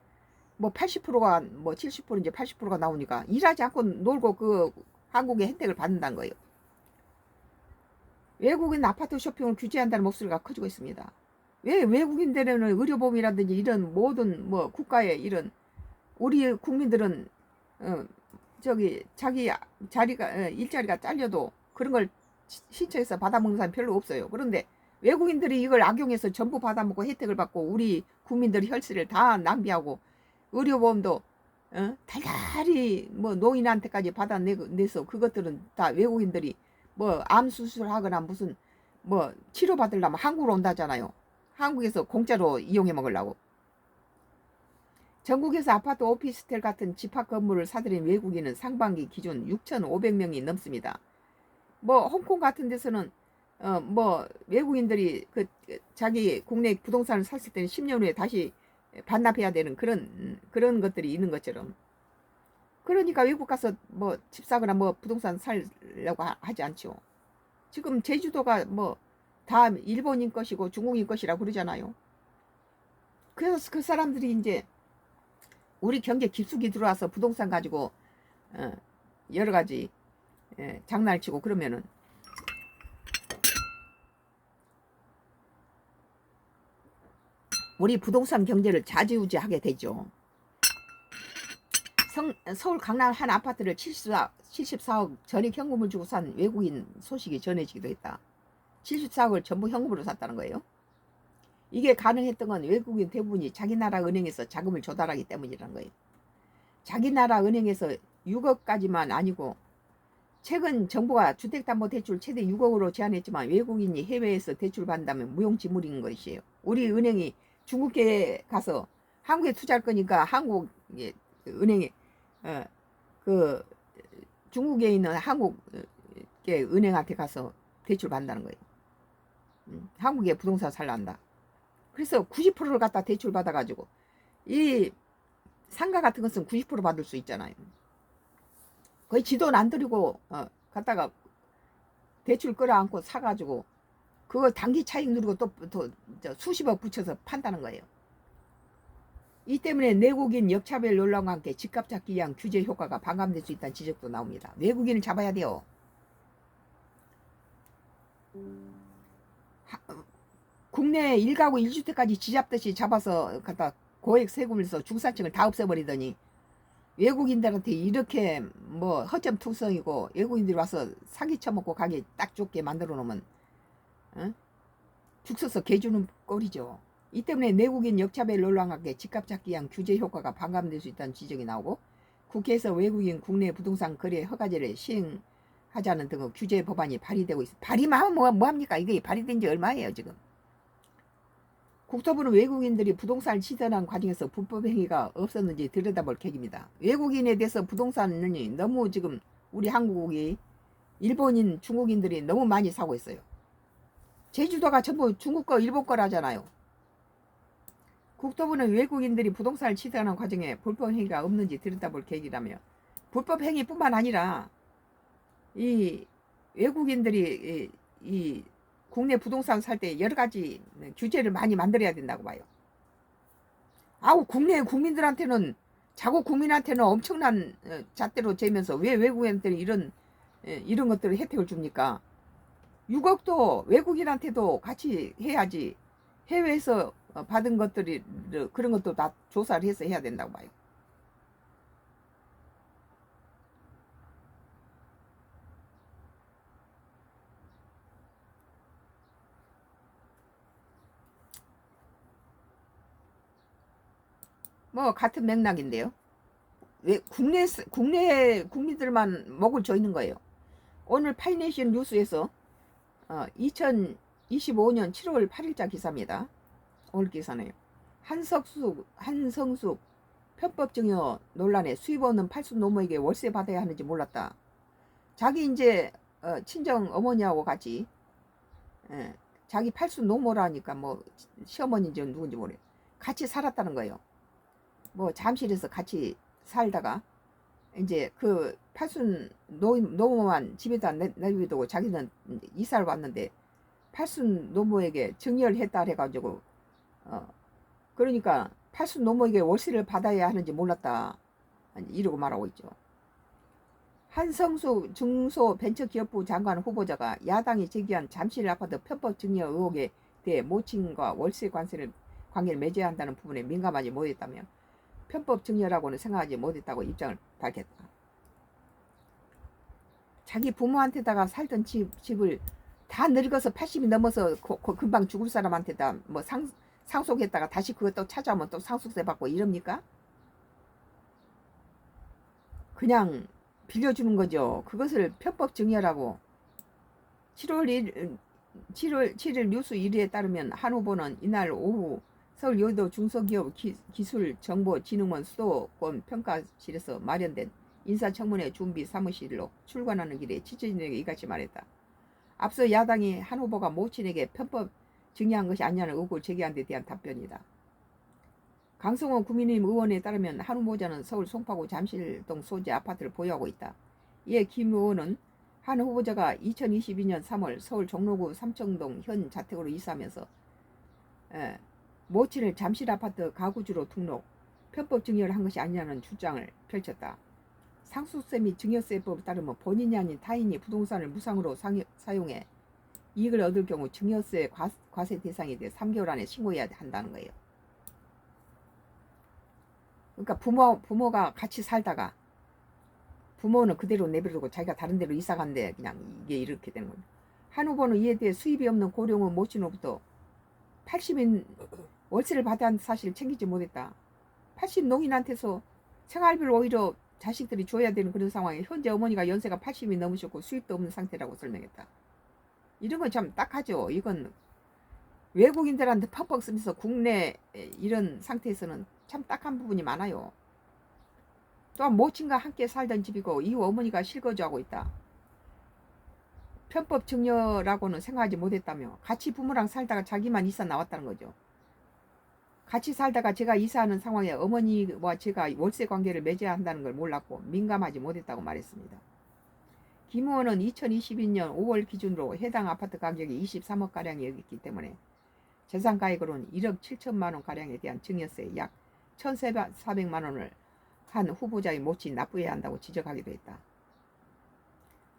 뭐 80%가 뭐 70%인지 80%가 나오니까 일하지 않고 놀고 그 한국의 혜택을 받는다는 거예요. 외국인 아파트 쇼핑을 규제한다는 목소리가 커지고 있습니다. 왜 외국인들은 의료보험이라든지 이런 모든 뭐 국가의 이런 우리 국민들은 자기 일자리가 잘려도 그런 걸 신청해서 받아먹는 사람이 별로 없어요. 그런데 외국인들이 이걸 악용해서 전부 받아먹고 혜택을 받고 우리 국민들 혈세를 다 낭비하고 의료보험도 달달이 뭐 노인한테까지 받아내서 그것들은 다 외국인들이 뭐 암 수술하거나 무슨 뭐 치료 받으려면 한국으로 온다잖아요. 한국에서 공짜로 이용해 먹으려고. 전국에서 아파트 오피스텔 같은 집합 건물을 사들인 외국인은 상반기 기준 6,500명이 넘습니다. 뭐 홍콩 같은 데서는 뭐 외국인들이 자기 국내 부동산을 샀을 때는 10년 후에 다시 반납해야 되는 그런 것들이 있는 것처럼. 그러니까 외국 가서 뭐 집 사거나 뭐 부동산 살려고 하지 않죠. 지금 제주도가 뭐 다 일본인 것이고 중국인 것이라고 그러잖아요. 그래서 그 사람들이 이제 우리 경제 깊숙이 들어와서 부동산 가지고 여러 가지 장난을 치고 그러면은 우리 부동산 경제를 좌지우지하게 되죠. 서울 강남 한 아파트를 74억 전액 현금을 주고 산 외국인 소식이 전해지기도 했다. 74억을 전부 현금으로 샀다는 거예요. 이게 가능했던 건 외국인 대부분이 자기 나라 은행에서 자금을 조달하기 때문이라는 거예요. 자기 나라 은행에서 6억까지만 아니고 최근 정부가 주택담보대출 최대 6억으로 제한했지만 외국인이 해외에서 대출 받는다면 무용지물인 것이에요. 우리 은행이 중국에 가서 한국에 투자할 거니까 한국 은행에 그 중국에 있는 한국의 은행한테 가서 대출 받는다는 거예요. 한국에 부동산 살란다. 그래서 90%를 갖다 대출 받아가지고 이 상가 같은 것은 90% 받을 수 있잖아요. 거의 지돈 안 들이고 갖다가 대출 끌어안고 사가지고 그거 단기 차익 누리고 또 수십억 붙여서 판다는 거예요. 이 때문에 내국인 역차별 논란과 함께 집값 잡기 위한 규제 효과가 반감될 수 있다는 지적도 나옵니다. 외국인을 잡아야 돼요. 국내 1가구 1주택까지 지잡듯이 잡아서 갖다 고액 세금을 써 중산층을 다 없애버리더니 외국인들한테 이렇게 뭐 허점투성이고 외국인들이 와서 사기 쳐먹고 가게 딱 좋게 만들어 놓으면 죽 서서 개 주는 꼴이죠. 이 때문에 내국인 역차별 논란과 함께 집값 잡기 위한 규제 효과가 반감될 수 있다는 지적이 나오고 국회에서 외국인 국내 부동산 거래 허가제를 시행하자는 등의 규제 법안이 발의되고 있습니다. 발의만 하면 뭐합니까? 이게 발의된 지 얼마예요 지금. 국토부는 외국인들이 부동산을 취득하는 과정에서 불법 행위가 없었는지 들여다볼 계획입니다. 외국인에 대해서 부동산이 너무 지금 우리 한국이 일본인 중국인들이 너무 많이 사고 있어요. 제주도가 전부 중국 거 일본 거라잖아요. 국토부는 외국인들이 부동산을 취득하는 과정에 불법 행위가 없는지 들여다볼 계획이라며 불법 행위뿐만 아니라 이 외국인들이 이 국내 부동산 살 때 여러 가지 규제를 많이 만들어야 된다고 봐요. 아우 국내 국민들한테는 자국 국민한테는 엄청난 잣대로 재면서 왜 외국인들이 이런 것들을 혜택을 줍니까? 6억도 외국인한테도 같이 해야지. 해외에서 받은 것들이 그런 것도 다 조사를 해서 해야 된다고 봐요. 뭐 같은 맥락인데요. 왜 국내 국민들만 목을 조이는 거예요. 오늘 파이낸셜 뉴스에서 2025년 7월 8일자 기사입니다. 오늘 기사네요. 한성숙 편법 증여 논란에 수입 없는 팔순 노모에게 월세 받아야 하는지 몰랐다. 자기 이제 친정 어머니하고 같이 자기 팔순 노모라니까 뭐 시어머니인지 누군지 모르겠어요. 같이 살았다는 거예요. 뭐 잠실에서 같이 살다가 이제 그 팔순 노모만 집에다 내비두고 자기는 이사를 왔는데 팔순 노모에게 증여를 했다 해가지고 그러니까 팔순 노모에게 월세를 받아야 하는지 몰랐다 이러고 말하고 있죠. 한성수 중소벤처기업부 장관 후보자가 야당이 제기한 잠실 아파트 편법 증여 의혹에 대해 모친과 월세 관계를 맺어야 한다는 부분에 민감하지 못했다며 편법 증여라고는 생각하지 못했다고 입장을 밝혔다. 자기 부모한테다가 살던 집을 다 늙어서 80이 넘어서 금방 죽을 사람한테다 뭐 상속했다가 다시 그것도 찾아오면 또 상속세 받고 이럽니까? 그냥 빌려주는 거죠. 그것을 편법 증여라고. 7월 7일 뉴스 1위에 따르면 한 후보는 이날 오후 서울 여의도 중소기업 기술정보진흥원 수도권 평가실에서 마련된 인사청문회 준비 사무실로 출근하는 길에 취재진에게 이같이 말했다. 앞서 야당이 한 후보가 모친에게 편법 증여한 것이 아니냐는 의혹을 제기한 데 대한 답변이다. 강성원 국민의힘 의원에 따르면 한 후보자는 서울 송파구 잠실동 소재 아파트를 보유하고 있다. 이에 김 의원은 한 후보자가 2022년 3월 서울 종로구 삼청동 현 자택으로 이사하면서 모친을 잠실 아파트 가구주로 등록, 편법 증여를 한 것이 아니냐는 주장을 펼쳤다. 상속세 및 증여세법에 따르면 본인이 아닌 타인이 부동산을 무상으로 사용해 이익을 얻을 경우 증여세 과세 대상이 돼 3개월 안에 신고해야 한다는 거예요. 그러니까 부모가 같이 살다가 부모는 그대로 내버려두고 자기가 다른 데로 이사 간데 그냥 이게 이렇게 되는 거예요. 한 후보는 이에 대해 수입이 없는 고령의 모친으로부터 80인 월세를 받아야 사실을 챙기지 못했다. 80 농인한테서 생활비를 오히려 자식들이 줘야 되는 그런 상황에 현재 어머니가 연세가 80이 넘으셨고 수입도 없는 상태라고 설명했다. 이런 건 참 딱하죠. 이건 외국인들한테 퍽퍽 쓰면서 국내 이런 상태에서는 참 딱한 부분이 많아요. 또한 모친과 함께 살던 집이고 이후 어머니가 실거주하고 있다. 편법 증여라고는 생각하지 못했다며 같이 부모랑 살다가 자기만 이사 나왔다는 거죠. 같이 살다가 제가 이사하는 상황에 어머니와 제가 월세 관계를 맺어야 한다는 걸 몰랐고 민감하지 못했다고 말했습니다. 김 의원은 2022년 5월 기준으로 해당 아파트 가격이 23억가량이 있기 때문에 재산가액으로는 1억 7천만 원가량에 대한 증여세 약 1,400만 원을 한 후보자의 몫이 납부해야 한다고 지적하기도 했다.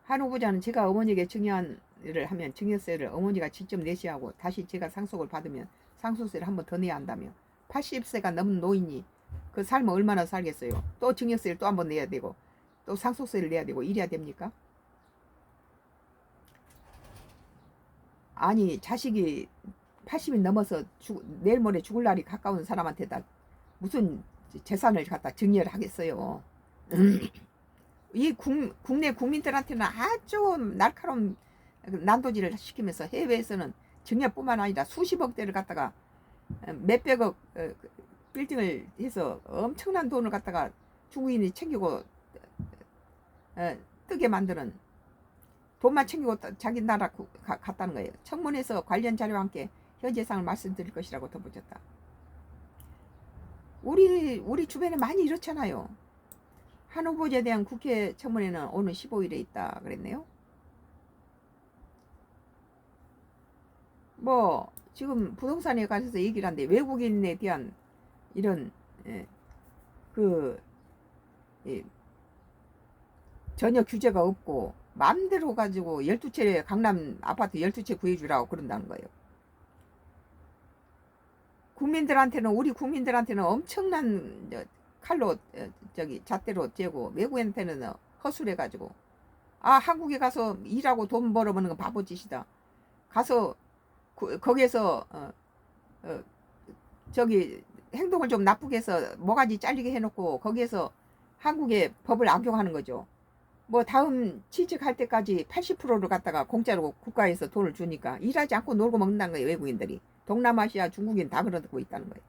한 후보자는 제가 어머니에게 증여를 하면 증여세를 어머니가 직접 내셔야 하고 다시 제가 상속을 받으면 상속세를 한 번 더 내야 한다며 80세가 넘은 노인이 그 삶을 얼마나 살겠어요. 또 증여세를 또 한 번 내야 되고 또 상속세를 내야 되고 이래야 됩니까? 아니 자식이 80이 넘어서 내일 모레 죽을 날이 가까운 사람한테다 무슨 재산을 갖다 증여를 하겠어요. 이 국내 국민들한테는 아주 날카로운 난도질을 시키면서 해외에서는 증여뿐만 아니라 수십억대를 갖다가 몇백억 빌딩을 해서 엄청난 돈을 갖다가 중국인이 챙기고 뜨게 만드는 돈만 챙기고 자기 나라 갔다는 거예요. 청문회에서 관련 자료와 함께 현재 상을 말씀드릴 것이라고 덧붙였다. 우리 주변에 많이 이렇잖아요. 한 후보자에 대한 국회 청문회는 오늘 15일에 있다 그랬네요. 뭐 지금 부동산에 관해서 얘기를 하는데 외국인에 대한 이런 전혀 규제가 없고 마음대로 가지고 12채 강남 아파트 12채 구해주라고 그런다는 거예요. 국민들한테는 우리 국민들한테는 엄청난 칼로 잣대로 째고 외국인한테는 허술해 가지고 한국에 가서 일하고 돈 벌어보는 건 바보짓이다. 가서 거기에서 행동을 좀 나쁘게 해서 뭐가지 잘리게 해놓고 거기에서 한국의 법을 악용하는 거죠. 뭐 다음 취직할 때까지 80%를 갖다가 공짜로 국가에서 돈을 주니까 일하지 않고 놀고 먹는다는 거예요. 외국인들이. 동남아시아 중국인 다 그러고 있다는 거예요.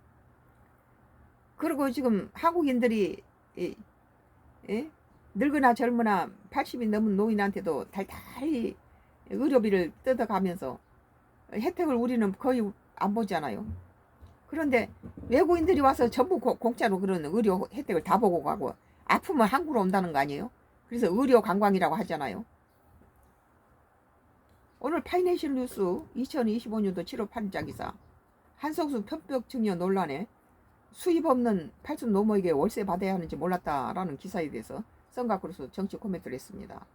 그리고 지금 한국인들이 늙으나 젊으나 80이 넘은 노인한테도 달달이 의료비를 뜯어가면서 혜택을 우리는 거의 안 보잖아요. 그런데 외국인들이 와서 전부 공짜로 그런 의료 혜택을 다 보고 가고 아프면 한국으로 온다는 거 아니에요? 그래서 의료 관광이라고 하잖아요. 오늘 파이낸셜 뉴스 2025년도 7월 8일자 기사 한석수 편법 증여 논란에 수입 없는 팔순 노모에게 월세 받아야 하는지 몰랐다라는 기사에 대해서 썬가크로스 정치 코멘트를 했습니다.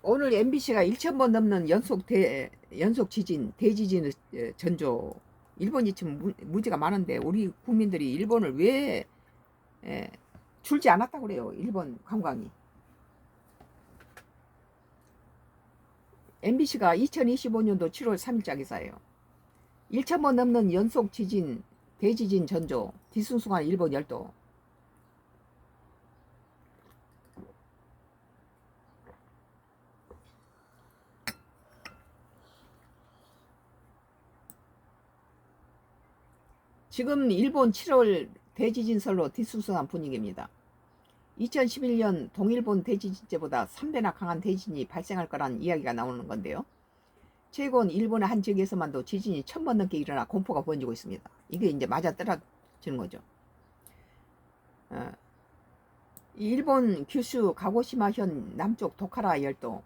오늘 MBC가 1,000번 넘는 연속 지진, 대지진 전조. 일본이 지금 문제가 많은데 우리 국민들이 일본을 왜 줄지 않았다고 그래요. 일본 관광이. MBC가 2025년도 7월 3일자 기사예요. 1,000번 넘는 연속 지진, 대지진 전조, 뒤숭숭한 일본 열도. 지금 일본 7월 대지진설로 뒤숭숭한 분위기입니다. 2011년 동일본 대지진 때보다 3배나 강한 대지진이 발생할 거란 이야기가 나오는 건데요. 최근 일본의 한 지역에서만도 지진이 1,000번 넘게 일어나 공포가 번지고 있습니다. 이게 이제 맞아 떨어지는 거죠. 일본 규슈 가고시마현 남쪽 도카라 열도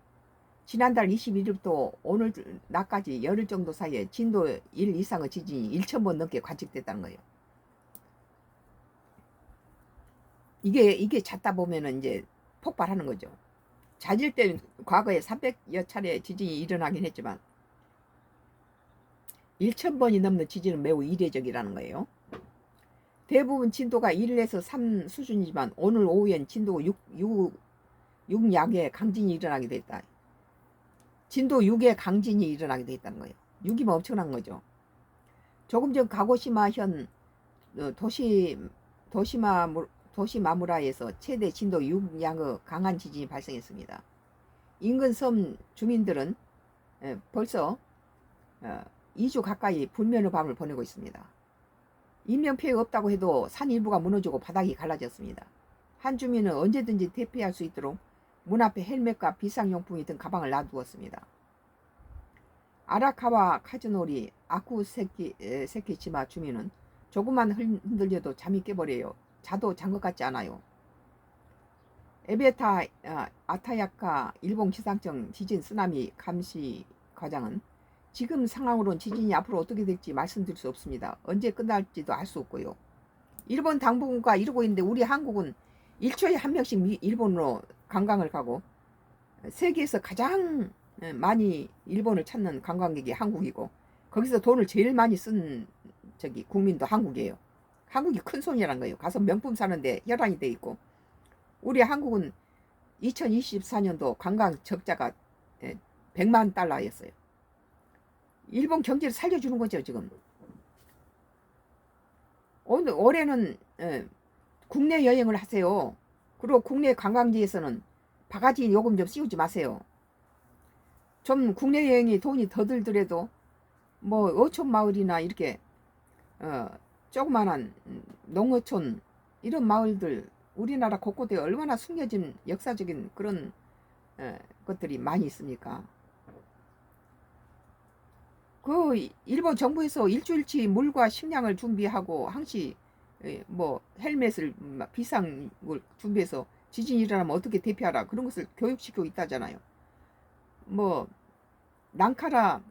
지난달 21일부터 오늘 낮까지 열흘 정도 사이에 진도 1 이상의 지진이 1,000번 넘게 관측됐다는 거예요. 이게 잦다 보면은 이제 폭발하는 거죠. 잦을 때는 과거에 300여 차례 지진이 일어나긴 했지만 1,000번이 넘는 지진은 매우 이례적이라는 거예요. 대부분 진도가 1에서 3 수준이지만 오늘 오후엔 진도 6약의 강진이 일어나게 됐다. 진도 6의 강진이 일어나게 됐다는 거예요. 6이면 엄청난 거죠. 조금 전 가고시마현 도시마무라에서 최대 진도 6양의 강한 지진이 발생했습니다. 인근 섬 주민들은 벌써 2주 가까이 불면의 밤을 보내고 있습니다. 인명피해가 없다고 해도 산 일부가 무너지고 바닥이 갈라졌습니다. 한 주민은 언제든지 대피할 수 있도록 문 앞에 헬멧과 비상용품이 든 가방을 놔두었습니다. 아라카와 카즈노리 아쿠세키치마 주민은 조금만 흔들려도 잠이 깨버려요. 자도 잔 것 같지 않아요. 에베타 아타야카 일본 기상청 지진 쓰나미 감시 과장은 지금 상황으로는 지진이 앞으로 어떻게 될지 말씀드릴 수 없습니다. 언제 끝날지도 알 수 없고요. 일본 당국과 이러고 있는데 우리 한국은 1초에 한 명씩 일본으로 관광을 가고 세계에서 가장 많이 일본을 찾는 관광객이 한국이고 거기서 돈을 제일 많이 쓴 국민도 한국이에요. 한국이 큰 손이란 거예요. 가서 명품 사는데 혈안이 돼 있고 우리 한국은 2024년도 관광 적자가 100만 달러였어요. 일본 경제를 살려주는 거죠 지금. 올해는 국내 여행을 하세요. 그리고 국내 관광지에서는 바가지 요금 좀 씌우지 마세요. 좀 국내 여행이 돈이 더 들더라도 뭐 어촌 마을이나 이렇게 조그만한 농어촌 이런 마을들 우리나라 곳곳에 얼마나 숨겨진 역사적인 그런 것들이 많이 있습니까? 그 일본 정부에서 일주일치 물과 식량을 준비하고 항시 뭐 헬멧을 비상을 준비해서 지진이 일어나면 어떻게 대피하라 그런 것을 교육시키고 있다잖아요. 뭐 난카라죠?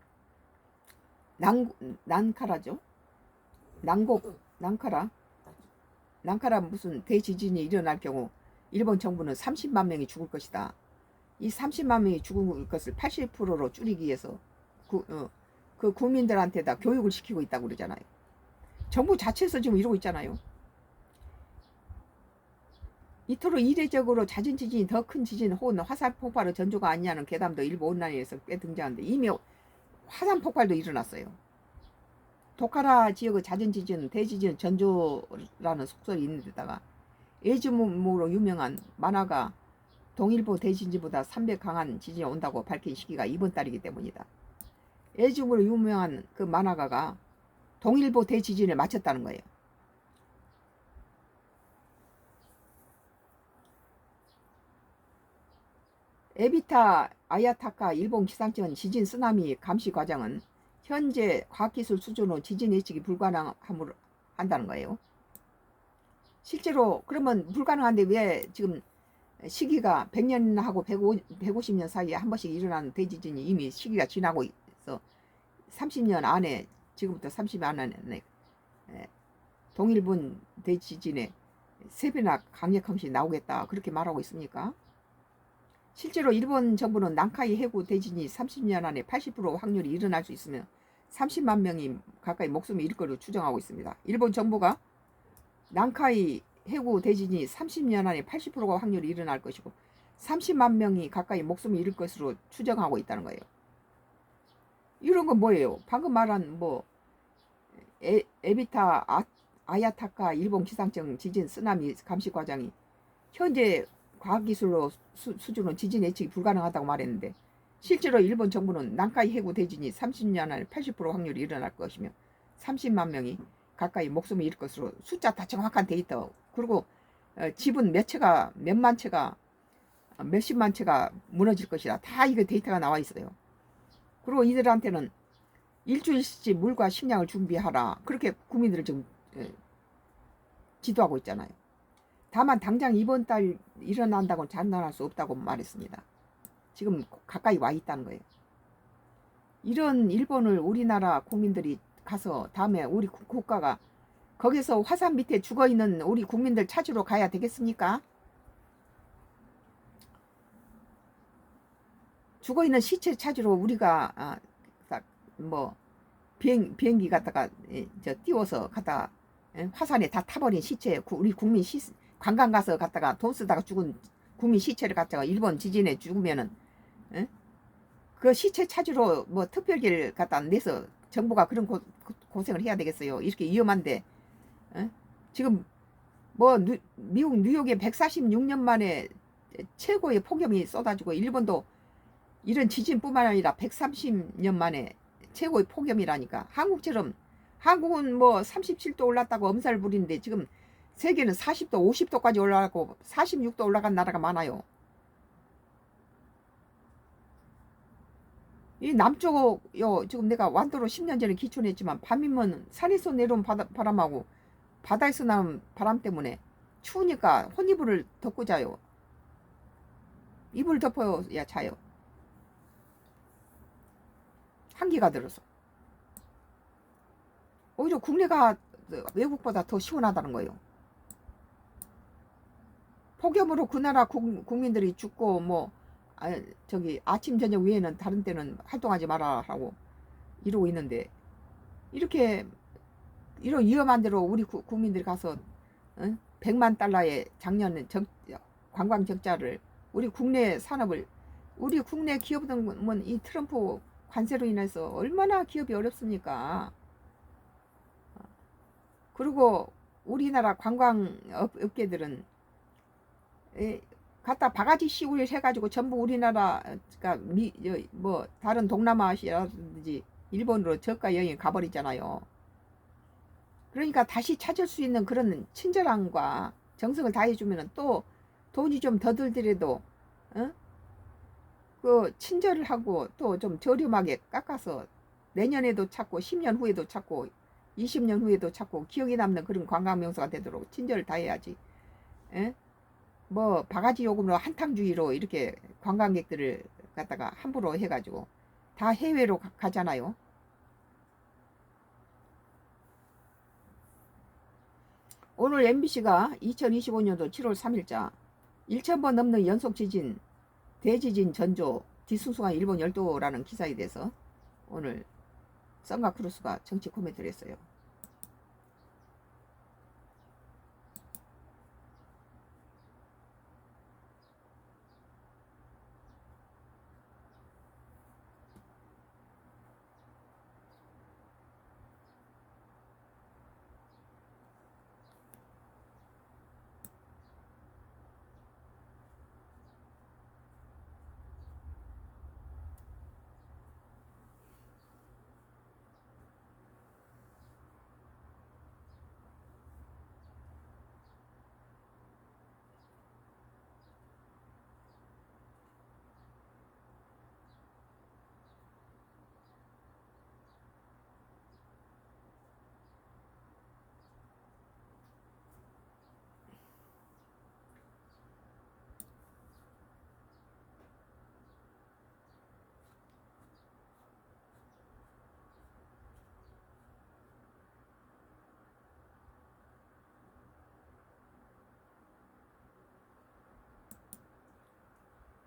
난카라 무슨 대지진이 일어날 경우 일본 정부는 30만 명이 죽을 것이다. 이 30만 명이 죽을 것을 80%로 줄이기 위해서 그 국민들한테다 교육을 시키고 있다고 그러잖아요. 정부 자체에서 지금 이러고 있잖아요. 이토록 이례적으로 잦은 지진이 더 큰 지진 혹은 화산 폭발의 전조가 아니냐는 괴담도 일부 온라인에서 꽤 등장하는데 이미 화산 폭발도 일어났어요. 도카라 지역의 잦은 지진, 대지진 전조라는 속설이 있는 데다가 에즈모로 유명한 만화가 동일보 대지진보다 300 강한 지진이 온다고 밝힌 시기가 이번 달이기 때문이다. 에즈모로 유명한 그 만화가가 동일보 대지진을 맞췄다는 거예요. 에비타 아야타카 일본 기상청 지진 쓰나미 감시 과장은 현재 과학기술 수준으로 지진 예측이 불가능함을 한다는 거예요. 실제로 그러면 불가능한데 왜 지금 시기가 100년하고 150년 사이에 한 번씩 일어나는 대지진이 이미 시기가 지나고 있어 30년 안에 지금부터 30년 안에 동일본 대지진에 3배나 강력한 것이 나오겠다 그렇게 말하고 있습니까? 실제로 일본 정부는 난카이 해구 대진이 30년 안에 80% 확률이 일어날 수 있으며 30만 명이 가까이 목숨을 잃을 것으로 추정하고 있습니다. 일본 정부가 난카이 해구 대진이 30년 안에 80%가 확률이 일어날 것이고 30만 명이 가까이 목숨을 잃을 것으로 추정하고 있다는 거예요. 이런 건 뭐예요? 방금 말한 뭐 에비타 아야타카 일본 기상청 지진 쓰나미 감시 과장이 현재 과학기술로 수준은 지진 예측이 불가능하다고 말했는데 실제로 일본 정부는 난카이 해구 대진이 30년 안에 80% 확률이 일어날 것이며 30만 명이 가까이 목숨을 잃을 것으로 숫자 다 정확한 데이터 그리고 집은 몇만 채가 몇십만 채가 무너질 것이라 다 이거 데이터가 나와 있어요. 그리고 이들한테는 일주일씩 물과 식량을 준비하라 그렇게 국민들을 지금 지도하고 있잖아요. 다만 당장 이번 달 일어난다고는 장담할 수 없다고 말했습니다. 지금 가까이 와 있다는 거예요. 이런 일본을 우리나라 국민들이 가서 다음에 우리 국가가 거기서 화산 밑에 죽어있는 우리 국민들 찾으러 가야 되겠습니까? 죽어있는 시체 찾으러 우리가 뭐 비행기 갖다가 띄워서 갔다 화산에 다 타버린 시체, 우리 국민 관광 가서 갔다가 돈 쓰다가 죽은 국민 시체를 갖다가 일본 지진에 죽으면은 에? 그 시체 찾으러 뭐 특별기를 갖다 내서 정부가 그런 고생을 해야 되겠어요. 이렇게 위험한데 지금 뭐 미국 뉴욕에 146년 만에 최고의 폭염이 쏟아지고 일본도 이런 지진뿐만 아니라 130년 만에 최고의 폭염이라니까. 한국처럼 한국은 뭐 37도 올랐다고 엄살 부리는데 지금 세계는 40도 50도까지 올라가고 46도 올라간 나라가 많아요. 이 남쪽요 지금 내가 완도로 10년 전에 기촌했지만 밤이면 산에서 내려온 바람하고 바다에서 나는 바람 때문에 추우니까 혼이불을 덮고 자요. 이불 덮어야 자요. 한기가 들어서. 오히려 국내가 외국보다 더 시원하다는 거예요. 폭염으로 그 나라 국민들이 죽고 뭐 저기 아침 저녁 외에는 다른 때는 활동하지 마라 하고 이러고 있는데 이렇게 이런 위험한 데로 우리 국민들이 가서 100만 달러의 작년 관광 적자를 우리 국내 산업을 우리 국내 기업들은 이 트럼프 관세로 인해서 얼마나 기업이 어렵습니까? 그리고 우리나라 관광업계들은 갖다 바가지 씌우려 해가지고 전부 우리나라 뭐 다른 동남아시아라든지 일본으로 저가 여행 가버리잖아요. 그러니까 다시 찾을 수 있는 그런 친절함과 정성을 다해주면 또 돈이 좀 더 들더라도 그 친절을 하고 또 좀 저렴하게 깎아서 내년에도 찾고 10년 후에도 찾고 20년 후에도 찾고 기억에 남는 그런 관광명소가 되도록 친절을 다해야지. 뭐 바가지 요금으로 한탕주의로 이렇게 관광객들을 갖다가 함부로 해가지고 다 해외로 가잖아요. 오늘 MBC가 2025년도 7월 3일자 1,000번 넘는 연속 지진, 대지진 전조, 뒤숭숭한 일본 열도라는 기사에 대해서 오늘 썬가 크루스가 정치 코멘트를 했어요.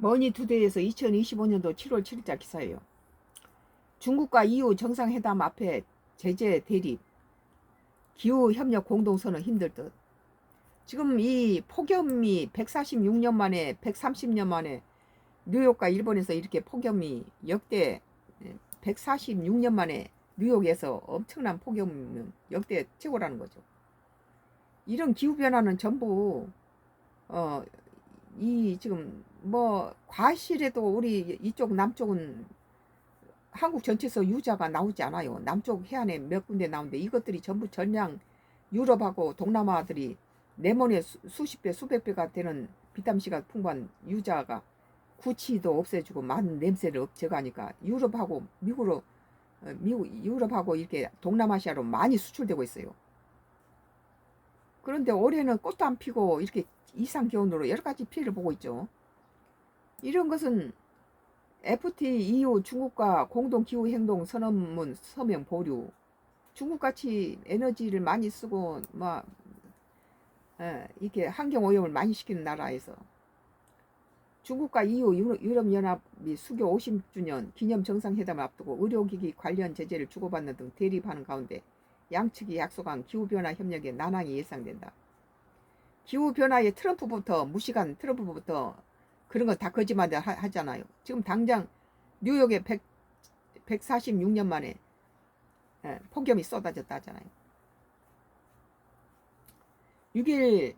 머니투데이에서 2025년도 7월 7일자 기사예요. 중국과 EU 정상회담 앞에 제재 대립, 기후협력 공동선언 힘들 듯. 지금 이 폭염이 146년 만에 130년 만에 뉴욕과 일본에서 이렇게 폭염이 역대 146년 만에 뉴욕에서 엄청난 폭염은 역대 최고라는 거죠. 이런 기후변화는 전부 이 지금 뭐 과실에도 우리 이쪽 남쪽은 한국 전체에서 유자가 나오지 않아요. 남쪽 해안에 몇 군데 나오는데 이것들이 전부 전량 유럽하고 동남아들이 레몬의 수십 배 수백 배가 되는 비타민C가 풍부한 유자가 구취도 없애주고 많은 냄새를 없애가니까 유럽하고 미국으로 유럽하고 이렇게 동남아시아로 많이 수출되고 있어요. 그런데 올해는 꽃도 안 피고 이렇게 이상 기온으로 여러 가지 피해를 보고 있죠. 이런 것은 FTA EU 중국과 공동기후행동 선언문 서명 보류, 중국같이 에너지를 많이 쓰고 막 이렇게 환경오염을 많이 시키는 나라에서 중국과 EU 유럽연합이 수교 50주년 기념 정상회담을 앞두고 의료기기 관련 제재를 주고받는 등 대립하는 가운데 양측이 약속한 기후변화 협력에 난항이 예상된다. 기후변화에 트럼프부터 무시간 트럼프부터 그런 거 다 거짓말 하잖아요. 지금 당장 뉴욕에 146년 만에 폭염이 쏟아졌다 하잖아요. 6일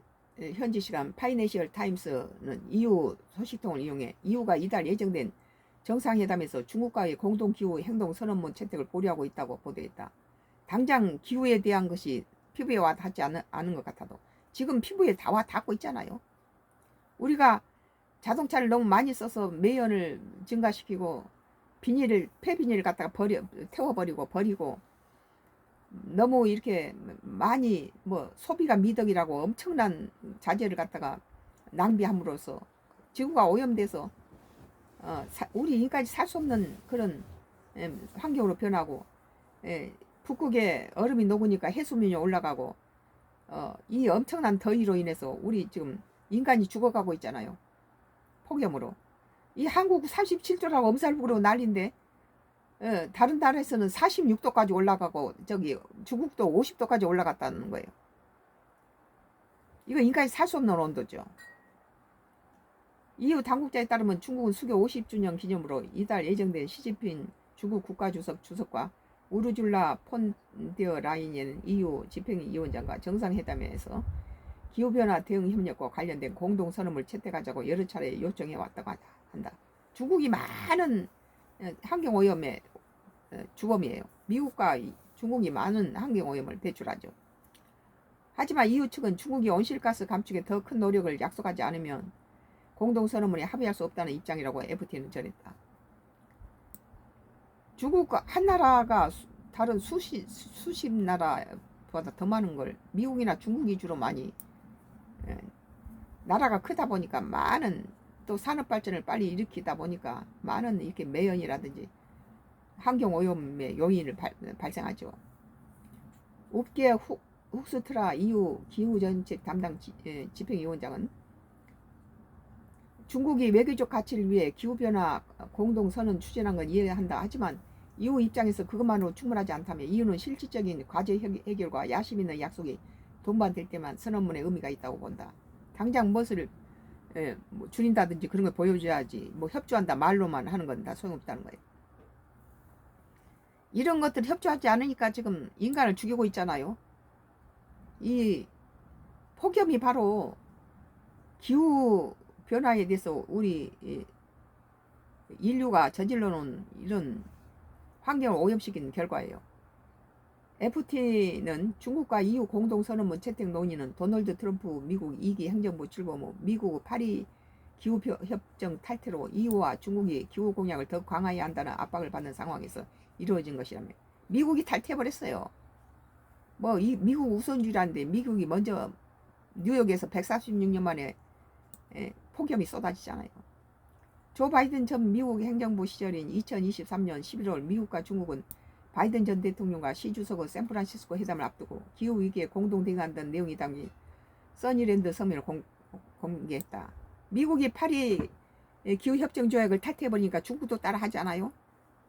현지 시간 파이낸셜 타임스는 EU 소식통을 이용해 EU가 이달 예정된 정상회담에서 중국과의 공동기후 행동 선언문 채택을 보류하고 있다고 보도했다. 당장 기후에 대한 것이 피부에 와 닿지 않은 것 같아도 지금 피부에 다 와 닿고 있잖아요. 우리가 자동차를 너무 많이 써서 매연을 증가시키고 폐비닐을 갖다가 태워버리고 버리고 너무 이렇게 많이 소비가 미덕이라고 엄청난 자재를 갖다가 낭비함으로써 지구가 오염돼서 우리 인간이 살 수 없는 그런 환경으로 변하고 북극에 얼음이 녹으니까 해수면이 올라가고 이 엄청난 더위로 인해서 우리 지금 인간이 죽어가고 있잖아요. 폭염으로. 이 한국 37도라고 엄살 부르고 난리인데 다른 나라에서는 46도까지 올라가고 저기 중국도 50도까지 올라갔다는 거예요. 이거 인간이 살 수 없는 온도죠. EU 당국자에 따르면 중국은 수교 50주년 기념으로 이달 예정된 시진핑 중국 국가주석과 우르줄라 폰데어 라이엔 EU 집행위원장과 정상회담에서 기후변화 대응 협력과 관련된 공동선언을 채택하자고 여러 차례 요청해왔다고 한다. 중국이 많은 환경오염의 주범이에요. 미국과 중국이 많은 환경오염을 배출하죠. 하지만 EU 측은 중국이 온실가스 감축에 더 큰 노력을 약속하지 않으면 공동선언문에 합의할 수 없다는 입장이라고 FT는 전했다. 중국 한 나라가 다른 수십 나라보다 더 많은 걸 미국이나 중국이 주로 많이 나라가 크다 보니까 많은 또 산업 발전을 빨리 일으키다 보니까 많은 이렇게 매연이라든지 환경 오염의 요인을 발생하죠. 업계 훅스트라 EU 기후 정책 담당 집행위원장은 중국이 외교적 가치를 위해 기후변화 공동선언 추진한 건 이해한다. 하지만 EU 입장에서 그것만으로 충분하지 않다며 EU는 실질적인 과제 해결과 야심 있는 약속이 동반될 때만 선언문에 의미가 있다고 본다. 당장 무엇을 줄인다든지 그런 걸 보여줘야지 협조한다 말로만 하는 건 다 소용없다는 거예요. 이런 것들 협조하지 않으니까 지금 인간을 죽이고 있잖아요. 이 폭염이 바로 기후 변화에 대해서 우리 인류가 저질러 놓은 이런 환경을 오염시킨 결과예요. FT는 중국과 EU 공동선언문 채택 논의는 도널드 트럼프 미국 2기 행정부 출범 후 미국 파리 기후협정 탈퇴로 EU와 중국이 기후 공약을 더 강화해야 한다는 압박을 받는 상황에서 이루어진 것이라며. 미국이 탈퇴해버렸어요. 미국 우선주의라는데 미국이 먼저 뉴욕에서 146년 만에 폭염이 쏟아지잖아요. 조 바이든 전 미국 행정부 시절인 2023년 11월 미국과 중국은 바이든 전 대통령과 시 주석의 샌프란시스코 회담을 앞두고 기후위기에 공동 대응한다는 내용이 담긴 써니랜드 서면을 공개했다. 미국이 파리 기후협정 조약을 탈퇴해버리니까 중국도 따라 하지 않아요?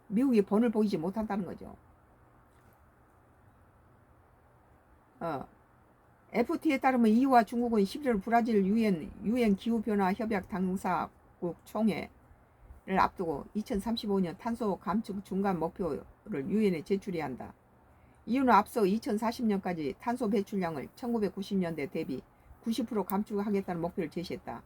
미국이 본을 보이지 못한다는 거죠. FT에 따르면 EU와 중국은 11월 브라질 유엔 기후변화 협약 당사국 총회를 앞두고 2035년 탄소 감축 중간 목표를 유엔에 제출해야 한다. EU는 앞서 2040년까지 탄소 배출량을 1990년대 대비 90% 감축하겠다는 목표를 제시했다.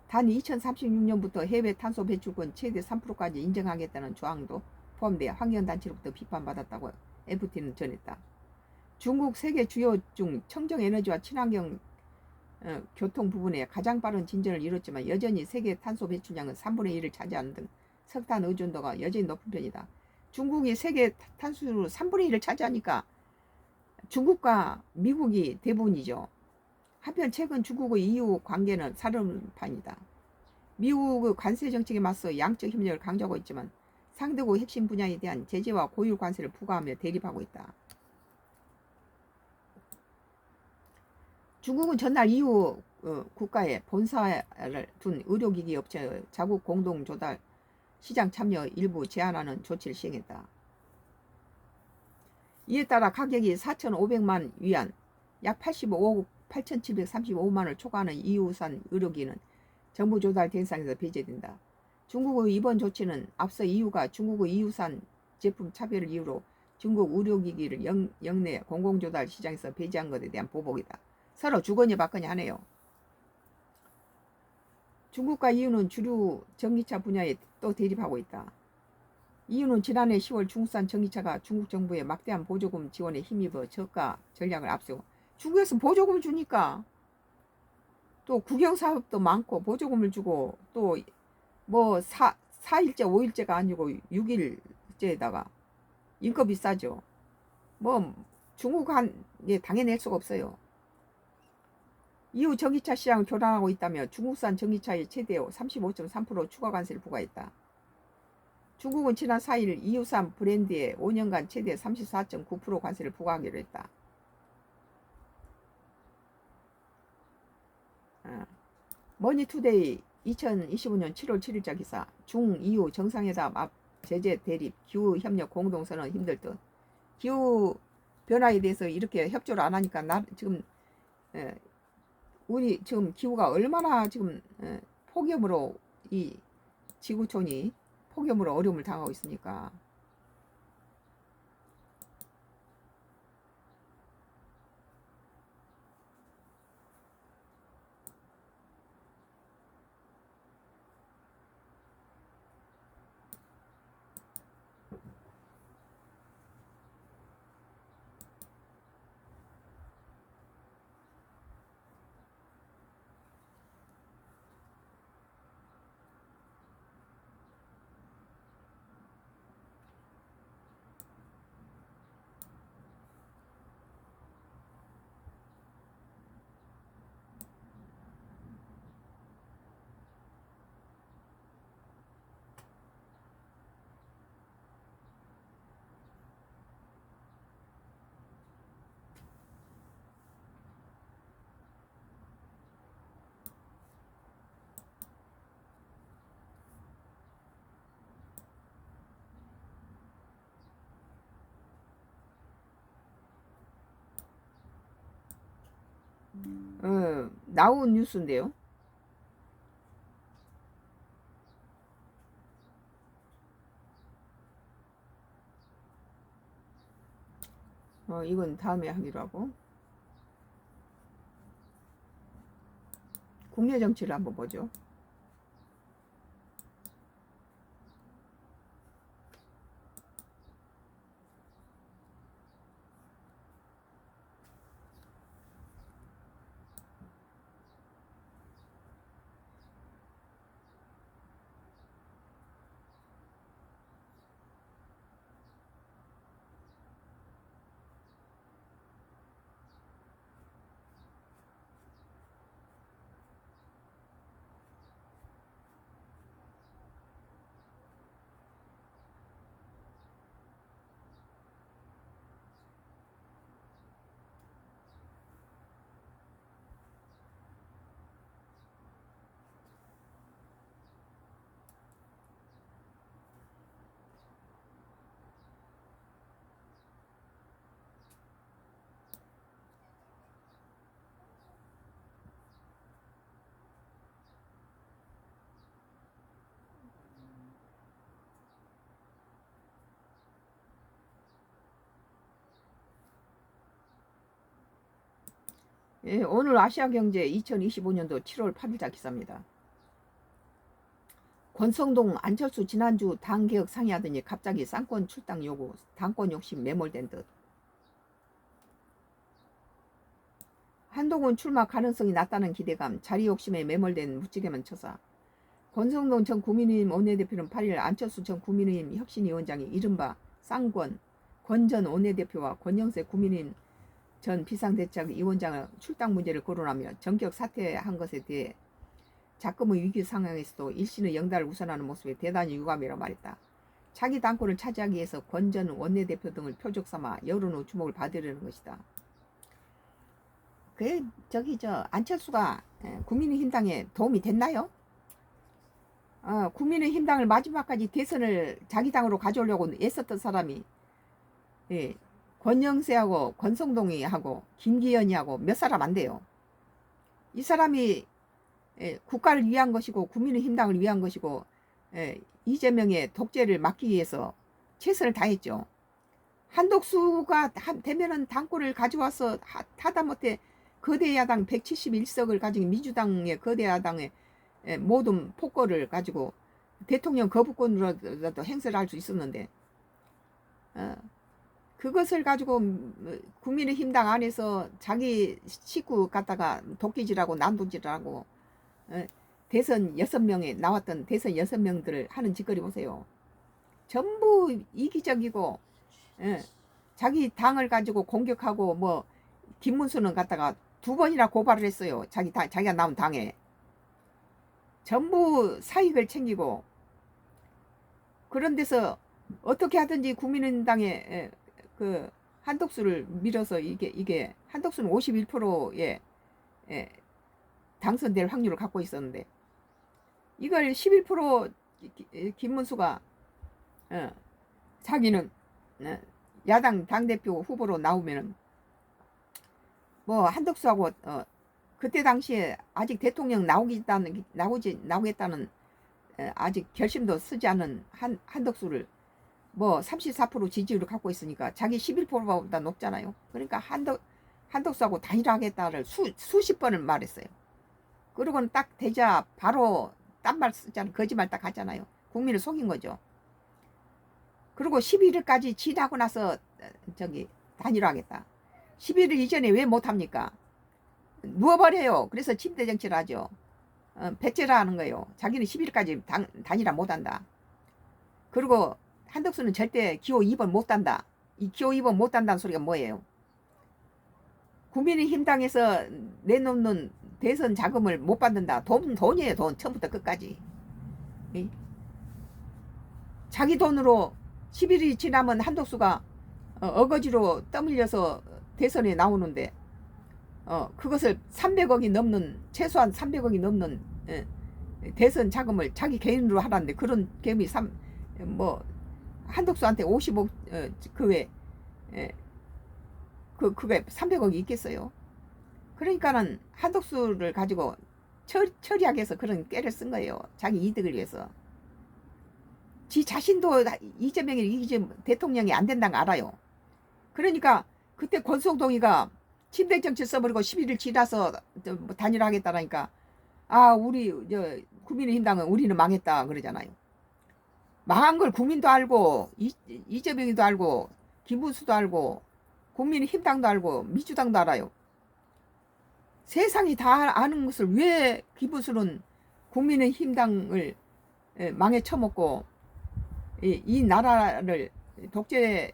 단 2036년부터 해외 탄소 배출권 최대 3%까지 인정하겠다는 조항도 포함돼 환경단체로부터 비판받았다고 FT는 전했다. 중국 세계 주요 중 청정에너지와 친환경 교통 부분에 가장 빠른 진전을 이뤘지만 여전히 세계 탄소 배출량은 3분의 1을 차지하는 등 석탄 의존도가 여전히 높은 편이다. 중국이 세계 탄소로 3분의 1을 차지하니까 중국과 미국이 대부분이죠. 한편 최근 중국의 EU 관계는 살얼음판이다. 미국의 관세 정책에 맞서 양적 협력을 강조하고 있지만 상대국 핵심 분야에 대한 제재와 고율 관세를 부과하며 대립하고 있다. 중국은 전날 EU 국가에 본사를 둔 의료기기 업체의 자국 공동 조달 시장 참여 일부 제한하는 조치를 시행했다. 이에 따라 가격이 4,500만 위안, 약 85억 8,735만원을 초과하는 EU산 의료기는 정부 조달 대상에서 배제된다. 중국의 이번 조치는 앞서 EU가 중국의 EU산 제품 차별을 이유로 중국 의료기기를 영내 공공조달 시장에서 배제한 것에 대한 보복이다. 서로 주거니 받거니 하네요. 중국과 EU는 주류 전기차 분야에 또 대립하고 있다. EU는 지난해 10월 중국산 전기차가 중국 정부의 막대한 보조금 지원에 힘입어 저가 전략을 앞세워 중국에서 보조금을 주니까 또 국영사업도 많고 보조금을 주고 또 뭐 4일째 5일째가 아니고 6일째에다가 인건비 싸죠. 뭐 중국한 예, 당해낼 수가 없어요. 이후 전기차 시장을 교란하고 있다며 중국산 전기차의 최대 35.3% 추가 관세를 부과했다. 중국은 지난 4일 EU산 브랜드에 5년간 최대 34.9% 관세를 부과하기로 했다. 머니투데이 2025년 7월 7일자 기사. 중 EU 정상회담 앞 제재 대립 기후협력 공동선언 힘들 듯. 기후 변화에 대해서 이렇게 협조를 안 하니까 지금 우리 지금 기후가 얼마나 지금 폭염으로 이 지구촌이 폭염으로 어려움을 당하고 있습니까? 나온 뉴스인데요. 이건 다음에 하기로 하고 국내 정치를 한번 보죠. 예, 오늘 아시아경제 2025년도 7월 8일자 기사입니다. 권성동, 안철수 지난주 당개혁 상의하더니 갑자기 쌍권 출당 요구, 당권 욕심 매몰된 듯. 한동훈 출마 가능성이 낮다는 기대감, 자리 욕심에 매몰된 무지개만 처사. 권성동 전 국민의힘 원내대표는 8일 안철수 전 국민의힘 혁신위원장이 이른바 쌍권, 권 전 원내대표와 권영세 국민의힘 전 비상대책위원장의 출당 문제를 거론하며 전격 사퇴한 것에 대해 자금의 위기 상황에서도 일신의 영달을 우선하는 모습에 대단히 유감이라고 말했다. 차기 당권을 차지하기 위해서 권 전 원내대표 등을 표적 삼아 여론의 주목을 받으려는 것이다. 안철수가 국민의힘당에 도움이 됐나요? 국민의힘당을 마지막까지 대선을 자기 당으로 가져오려고 애썼던 사람이 권영세하고 권성동이하고 김기현이하고 몇 사람 안 돼요. 이 사람이 국가를 위한 것이고 국민의힘당을 위한 것이고 이재명의 독재를 막기 위해서 최선을 다했죠. 한독수가 되면은 당권을 가져와서 하다못해 거대 야당 171석을 가진 민주당의 거대 야당의 모든 폭거를 가지고 대통령 거부권으로라도 행사를 할 수 있었는데 그것을 가지고 국민의힘당 안에서 자기 식구 갖다가 도끼질하고 난도질하고 대선 6명에 나왔던 대선 6명들을 하는 짓거리 보세요. 전부 이기적이고 자기 당을 가지고 공격하고 뭐 김문수는 갖다가 2번이나 고발을 했어요. 자기가 나온 당에. 전부 사익을 챙기고 그런 데서 어떻게 하든지 국민의당에 그 한덕수를 밀어서 이게 한덕수는 51%의 당선될 확률을 갖고 있었는데 이걸 11% 김문수가 자기는 야당 당대표 후보로 나오면은 뭐 한덕수하고 그때 당시에 아직 대통령 나오겠다는 아직 결심도 쓰지 않은 한덕수를 뭐 34% 지지율을 갖고 있으니까 자기 11%보다 높잖아요. 그러니까 한덕수하고 단일화하겠다를 수십 번을 말했어요. 그러고는 딱 되자 바로 딴 말 쓰잖아요. 거짓말 딱 하잖아요. 국민을 속인 거죠. 그리고 11일까지 지나고 나서 단일화하겠다. 11일 이전에 왜 못합니까? 누워버려요. 그래서 침대 정치를 하죠. 배째라 하는 거예요. 자기는 10일까지 단일화 못한다. 그리고 한덕수는 절대 기호 2번 못한다. 이 기호 2번 못한다는 소리가 뭐예요? 국민의힘당에서 내놓는 대선 자금을 못 받는다. 돈이에요. 돈. 처음부터 끝까지. 자기 돈으로 11일이 지나면 한덕수가 어거지로 떠밀려서 대선에 나오는데 그것을 300억이 넘는 최소한 300억이 넘는 대선 자금을 자기 개인으로 하라는데 그런 개미 뭐 한덕수한테 50억 그게 300억이 있겠어요. 그러니까는 한덕수를 가지고 처리하기 위해서 그런 깨를 쓴 거예요. 자기 이득을 위해서. 지 자신도 이재명이 대통령이 안 된다는 거 알아요. 그러니까 그때 권성동이가 침대 정치 써버리고 11일 지나서 단일화하겠다라니까 우리 국민의힘당은 우리는 망했다 그러잖아요. 망한 걸 국민도 알고 이재명이도 알고 김문수도 알고 국민의힘당도 알고 민주당도 알아요. 세상이 다 아는 것을 왜 김문수는 국민의힘당을 망해 처먹고 이 나라를 독재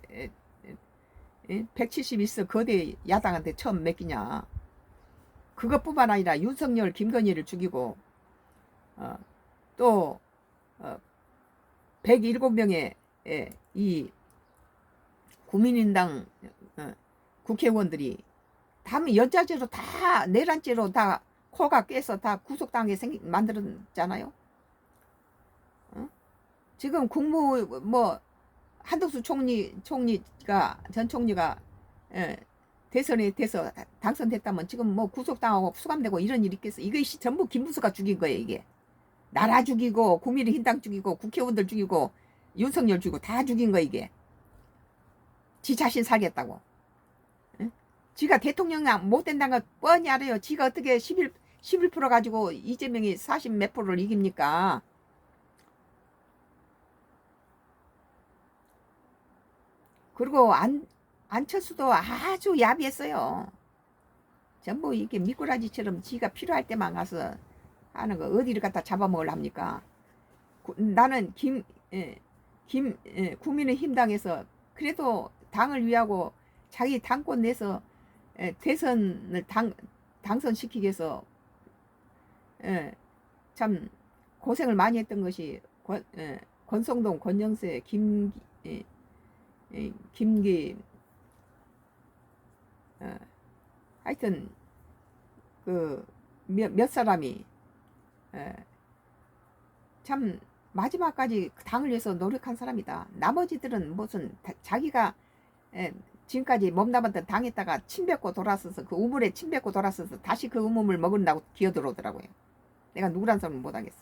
171석 거대 야당한테 처음 맡기냐. 그것뿐만 아니라 윤석열, 김건희를 죽이고 또 107명의 이 국민의힘당 국회의원들이 다 연좌제로 다 내란죄로 다 코가 깨서 다 구속당하게 만들었잖아요. 지금 한덕수 전 총리가 대선에 돼서 당선됐다면 지금 뭐 구속당하고 수감되고 이런 일이 있겠어. 이것이 전부 김문수가 죽인 거예요. 이게 나라 죽이고 국민의힘당 죽이고 국회의원들 죽이고 윤석열 죽이고 다 죽인 거 이게. 지 자신 살겠다고. 지가 대통령 못 된다는 거 뻔히 알아요. 지가 어떻게 11% 가지고 이재명이 40 몇 프로를 이깁니까? 그리고 안철수도 아주 야비했어요. 전부 이게 미꾸라지처럼 지가 필요할 때만 가서 하는 거 어디를 갖다 잡아먹으려 합니까? 나는 국민의힘당에서 그래도 당을 위하고 자기 당권 내서 대선을 당선시키기 위해서 참 고생을 많이 했던 것이 권성동, 권영세, 김기 하여튼 그 몇 사람이 참 마지막까지 당을 위해서 노력한 사람이다. 나머지들은 무슨 자기가 예, 지금까지 몸담았던 당했다가 침 뱉고 돌았어서 그 우물에 침 뱉고 돌았어서 다시 그 우물을 먹은다고 기어들어오더라고요. 내가 누구란 소리는 못하겠어.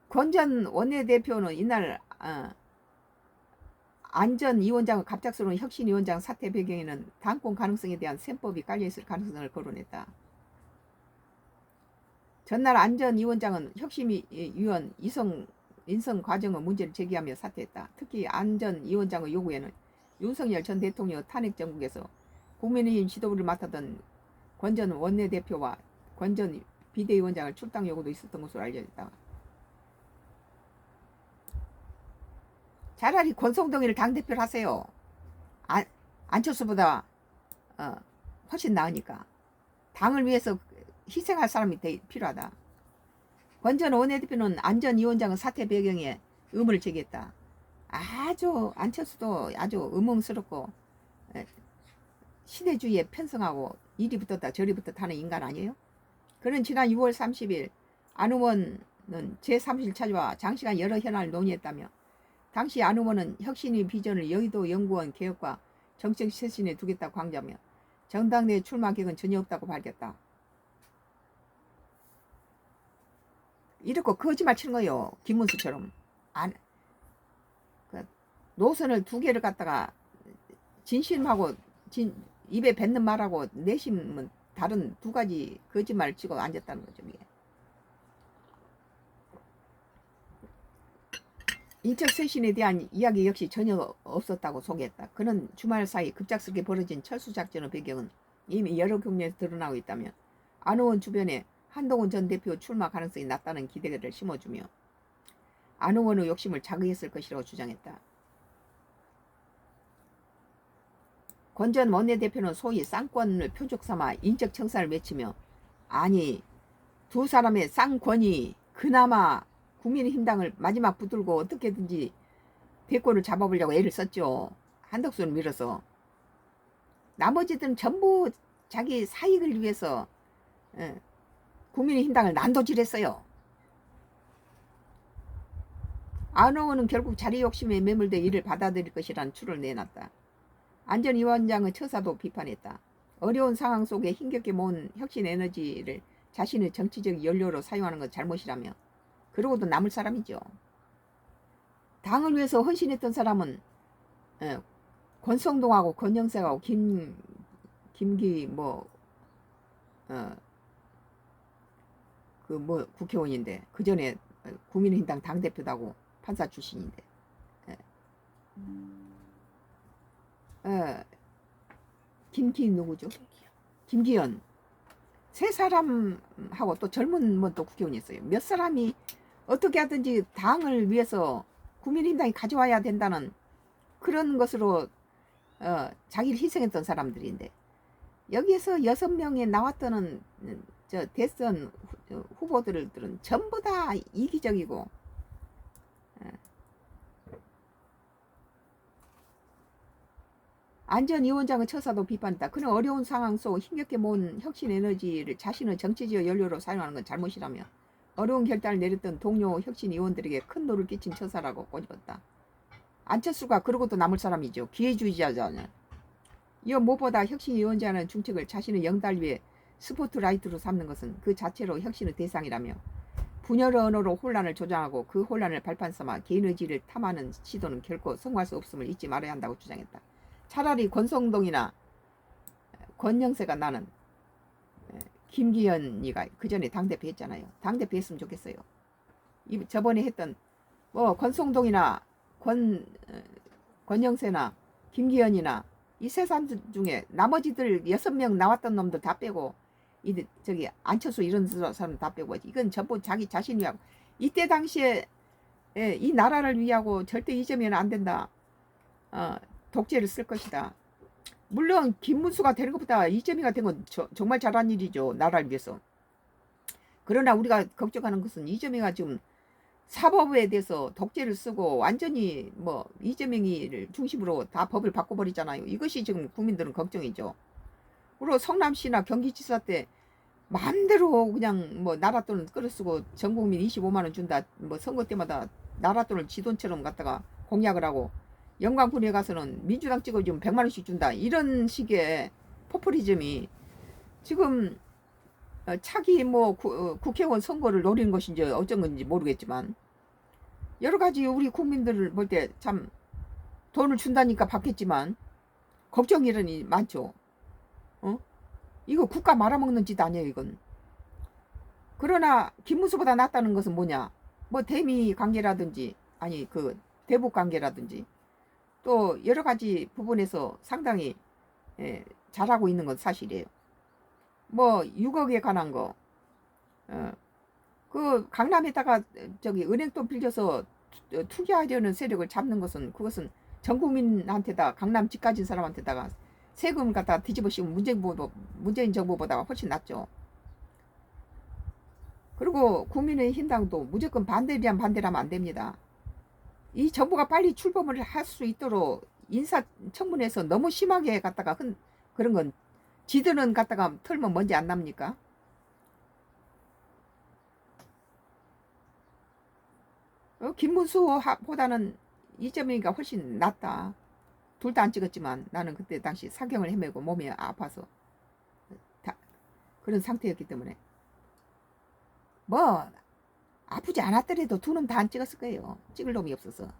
권 전 원내대표는 이날 안전위원장의 갑작스러운 혁신위원장 사태 배경에는 당권 가능성에 대한 셈법이 깔려있을 가능성을 거론했다. 전날 안전위원장은 혁신위원 인성 과정의 문제를 제기하며 사퇴했다. 특히 안전위원장의 요구에는 윤석열 전 대통령의 탄핵 정국에서 국민의힘 지도부를 맡았던 권 전 원내대표와 권 전 비대위원장을 출당 요구도 있었던 것으로 알려졌다. 차라리 권성동이를 당대표를 하세요. 안철수보다 훨씬 나으니까. 당을 위해서 희생할 사람이 필요하다. 권 전 원내대표는 안전위원장의 사퇴 배경에 의문을 제기했다. 안철수도 아주 의문스럽고 시대주의에 편성하고 이리 붙었다 저리 붙었다 하는 인간 아니에요? 그는 지난 6월 30일 안 의원은 제3실 찾아와 장시간 여러 현안을 논의했다며 당시 안 의원은 혁신위 비전을 여의도 연구원 개혁과 정책 쇄신에 두겠다고 강조하며 정당내 출마 계획은 전혀 없다고 밝혔다. 이렇게 거짓말 치는 거예요. 김문수처럼. 노선을 두 개를 갖다가 진심하고 입에 뱉는 말하고 내심은 다른 두 가지 거짓말을 치고 앉았다는 거죠. 이게. 인적 쇄신에 대한 이야기 역시 전혀 없었다고 소개했다. 그는 주말 사이 급작스럽게 벌어진 철수작전의 배경은 이미 여러 경로에서 드러나고 있다며 안 의원 주변에 한동훈 전 대표 출마 가능성이 낮다는 기대를 심어주며 안 의원의 욕심을 자극했을 것이라고 주장했다. 권 전 원내대표는 소위 쌍권을 표적 삼아 인적 청산을 외치며 두 사람의 쌍권이 그나마 국민의힘당을 마지막 붙들고 어떻게든지 대권을 잡아보려고 애를 썼죠. 한덕수를 밀어서. 나머지들은 전부 자기 사익을 위해서 국민의힘당을 난도질했어요. 안 의원은 결국 자리 욕심에 매몰돼 이를 받아들일 것이라는 추를 내놨다. 안전위원장의 처사도 비판했다. 어려운 상황 속에 힘겹게 모은 혁신 에너지를 자신의 정치적 연료로 사용하는 건 잘못이라며 그러고도 남을 사람이죠. 당을 위해서 헌신했던 사람은 권성동하고 권영세하고 김기 국회의원인데 그 전에 국민의힘당 당대표다고 판사 출신인데 누구죠? 김기현. 세 사람하고 또 젊은 또 국회의원이 있어요. 몇 사람이 어떻게 하든지 당을 위해서 국민의힘당이 가져와야 된다는 그런 것으로 자기를 희생했던 사람들인데 여기에서 6명에 나왔던 저 대선 후보들은 전부 다 이기적이고 안전위원장의 처사도 비판했다. 그는 어려운 상황 속 힘겹게 모은 혁신 에너지를 자신의 정치적 연료로 사용하는 건 잘못이라며 어려운 결단을 내렸던 동료 혁신위원들에게 큰 노를 끼친 처사라고 꼬집었다. 안철수가 그러고도 남을 사람이죠. 기회주의자잖아요. 이어 무엇보다 혁신위원장이라는 중책을 자신의 영달 위에 스포트라이트로 삼는 것은 그 자체로 혁신의 대상이라며 분열의 언어로 혼란을 조장하고 그 혼란을 발판 삼아 개인 의지를 탐하는 시도는 결코 성공할 수 없음을 잊지 말아야 한다고 주장했다. 차라리 권성동이나 권영세가 나는 김기현이가 그 전에 당대표 했잖아요. 당대표 했으면 좋겠어요. 저번에 했던 권성동이나 권영세나 김기현이나 이 세 사람 중에 나머지들 6명 나왔던 놈들 다 빼고 저기 안철수 이런 사람 다 빼고 이건 전부 자기 자신 위하고 이때 당시에 이 나라를 위하고 절대 이재명은 안 된다. 독재를 쓸 것이다. 물론 김문수가 되는 것보다 이재명이 된 건 정말 잘한 일이죠. 나라를 위해서. 그러나 우리가 걱정하는 것은 이재명이 지금 사법에 대해서 독재를 쓰고 완전히 이재명이를 중심으로 다 법을 바꿔버리잖아요. 이것이 지금 국민들은 걱정이죠. 그리고 성남시나 경기지사 때 마음대로 그냥 나라 돈을 끌어쓰고 전 국민 25만 원 준다. 선거 때마다 나라 돈을 지 돈처럼 갖다가 공약을 하고 영광군에 가서는 민주당 찍어주면 100만 원씩 준다. 이런 식의 포퓰리즘이 지금 차기 뭐 국회의원 선거를 노리는 것인지 어쩐 건지 모르겠지만 여러 가지 우리 국민들을 볼 때 참 돈을 준다니까 받겠지만 걱정이라니 많죠. 이거 국가 말아먹는 짓 아니에요, 이건. 그러나 김문수보다 낫다는 것은 뭐냐? 뭐 대미 관계라든지 아니 그 대북 관계라든지 또 여러 가지 부분에서 상당히 잘하고 있는 건 사실이에요. 뭐 6억에 관한 거, 그 강남에다가 저기 은행돈 빌려서 투기하려는 세력을 잡는 것은 그것은 전 국민한테다 강남 집 가진 사람한테다가 세금 갖다 뒤집어 씌우면 문재인 정부보다 훨씬 낫죠. 그리고 국민의힘당도 무조건 반대라면 반대라면 안 됩니다. 이 정부가 빨리 출범을 할 수 있도록 인사청문회에서 너무 심하게 갖다가 그런 건 지들은 갖다가 털면 뭔지 안 납니까? 김문수보다는 이재명이가 훨씬 낫다. 둘 다 안 찍었지만 나는 그때 당시 사경을 헤매고 몸이 아파서 그런 상태였기 때문에 뭐 아프지 않았더라도 두 놈 다 안 찍었을 거예요. 찍을 놈이 없어서.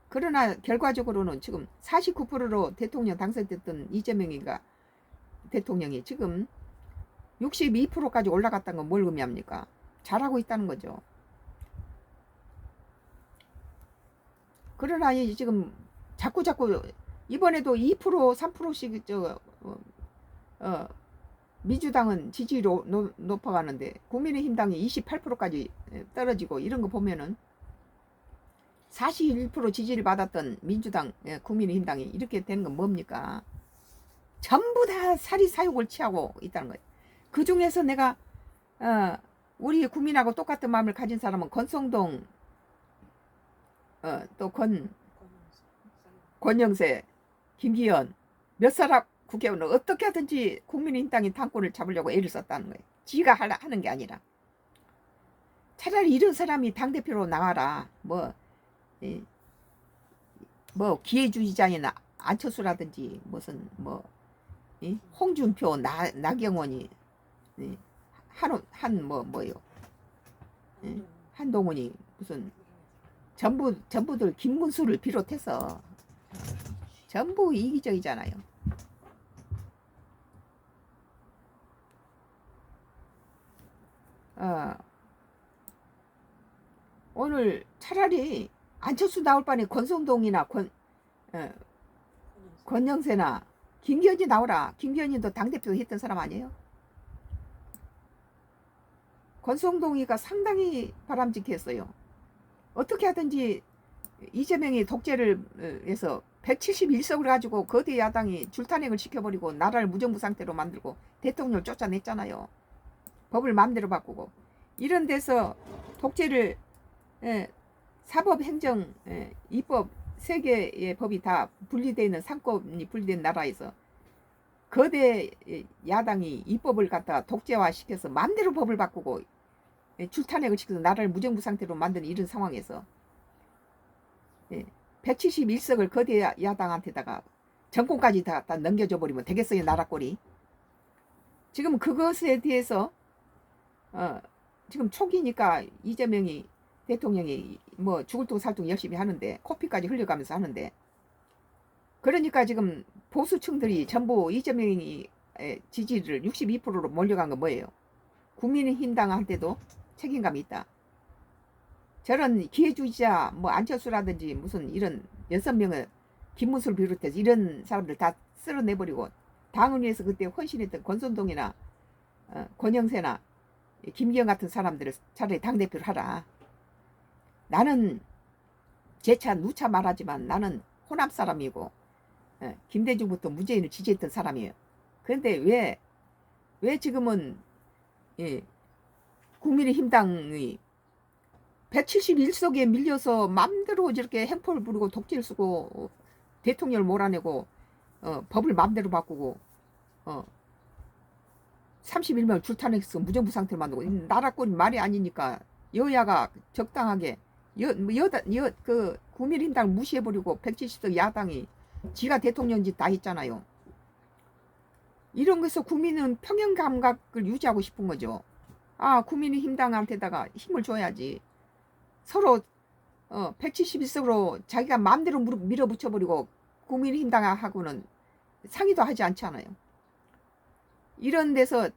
그러나 결과적으로는 지금 49%로 대통령 당선됐던 이재명이가 대통령이 지금 62%까지 올라갔다는 건 뭘 의미합니까? 잘하고 있다는 거죠. 그러나 지금 자꾸 이번에도 2% 3%씩 민주당은 지지율이 높아가는데 국민의힘당이 28%까지 떨어지고 이런 거 보면은 41% 지지를 받았던 민주당 국민의힘당이 이렇게 되는 건 뭡니까? 전부 다 사리사욕을 취하고 있다는 거예요. 그 중에서 내가 우리 국민하고 똑같은 마음을 가진 사람은 권성동 또 권영세, 김기현 몇 사람 국회의원은 어떻게 하든지 국민의힘당이 당권을 잡으려고 애를 썼다는 거예요. 지가 하는 게 아니라. 차라리 이런 사람이 당대표로 나와라. 뭐 기회주의자인 안철수라든지 무슨 홍준표, 나경원이 한동훈이 무슨 전부들 김문수를 비롯해서 전부 이기적이잖아요. 오늘 차라리 안철수 나올 바에 권성동이나 권영세나 김기현이 나오라. 김기현이도 당대표 했던 사람 아니에요? 권성동이가 상당히 바람직했어요. 어떻게 하든지 이재명이 독재를 해서 171석을 가지고 거대 야당이 줄탄핵을 시켜버리고 나라를 무정부 상태로 만들고 대통령을 쫓아냈잖아요. 법을 마음대로 바꾸고 이런 데서 독재를 사법, 행정, 입법 세 개의 법이 다 분리되어 있는 상권이 분리된 나라에서 거대 야당이 입법을 갖다 독재화 시켜서 마음대로 법을 바꾸고 줄탄핵을 시켜서 나라를 무정부 상태로 만드는 이런 상황에서 171석을 거대 야당한테다가 정권까지 다 넘겨줘 버리면 되겠어요, 나라 꼴이. 지금 그것에 대해서 지금 초기니까 이재명이 대통령이 뭐 죽을 둥 살 둥 열심히 하는데 코피까지 흘려가면서 하는데 그러니까 지금 보수층들이 전부 이재명이 지지를 62%로 몰려간 건 뭐예요? 국민의힘당한테도 책임감이 있다. 저런 기회주의자 뭐 안철수라든지 무슨 이런 6명을 김문수를 비롯해서 이런 사람들 다 쓸어내버리고 당을 위해서 그때 헌신했던 권선동이나 권영세나 김기현 같은 사람들을 차라리 당대표를 하라. 나는 재차 누차 말하지만 나는 호남 사람이고 김대중부터 문재인을 지지했던 사람이에요. 그런데 왜 지금은 국민의힘당이 171석에 밀려서 맘대로 저렇게 행포를 부리고 독재를 쓰고 대통령을 몰아내고 법을 맘대로 바꾸고 31명 줄탄핵해서 무정부 상태를 만들고 나라 꼴이 말이 아니니까 여야가 적당하게 그 국민의힘당을 무시해버리고 170석 야당이 지가 대통령 짓 다 했잖아요. 이런 것에서 국민은 평형 감각을 유지하고 싶은 거죠. 아, 국민의힘당한테다가 힘을 줘야지. 서로 171석으로 자기가 마음대로 밀어붙여버리고 국민의힘당하고는 상의도 하지 않잖아요. 이런 데서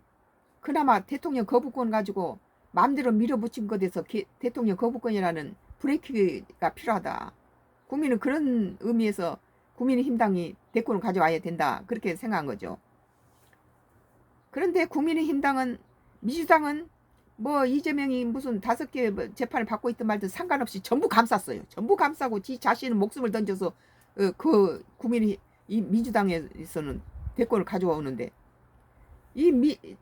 그나마 대통령 거부권 가지고 마음대로 밀어붙인 것에서 대통령 거부권이라는 브레이크가 필요하다. 국민은 그런 의미에서 국민의힘당이 대권을 가져와야 된다. 그렇게 생각한 거죠. 그런데 국민의힘당은, 민주당은 뭐 이재명이 무슨 5개 재판을 받고 있든 말든 상관없이 전부 감쌌어요. 전부 감싸고 지 자신은 목숨을 던져서 그 이 민주당에서는 대권을 가져오는데,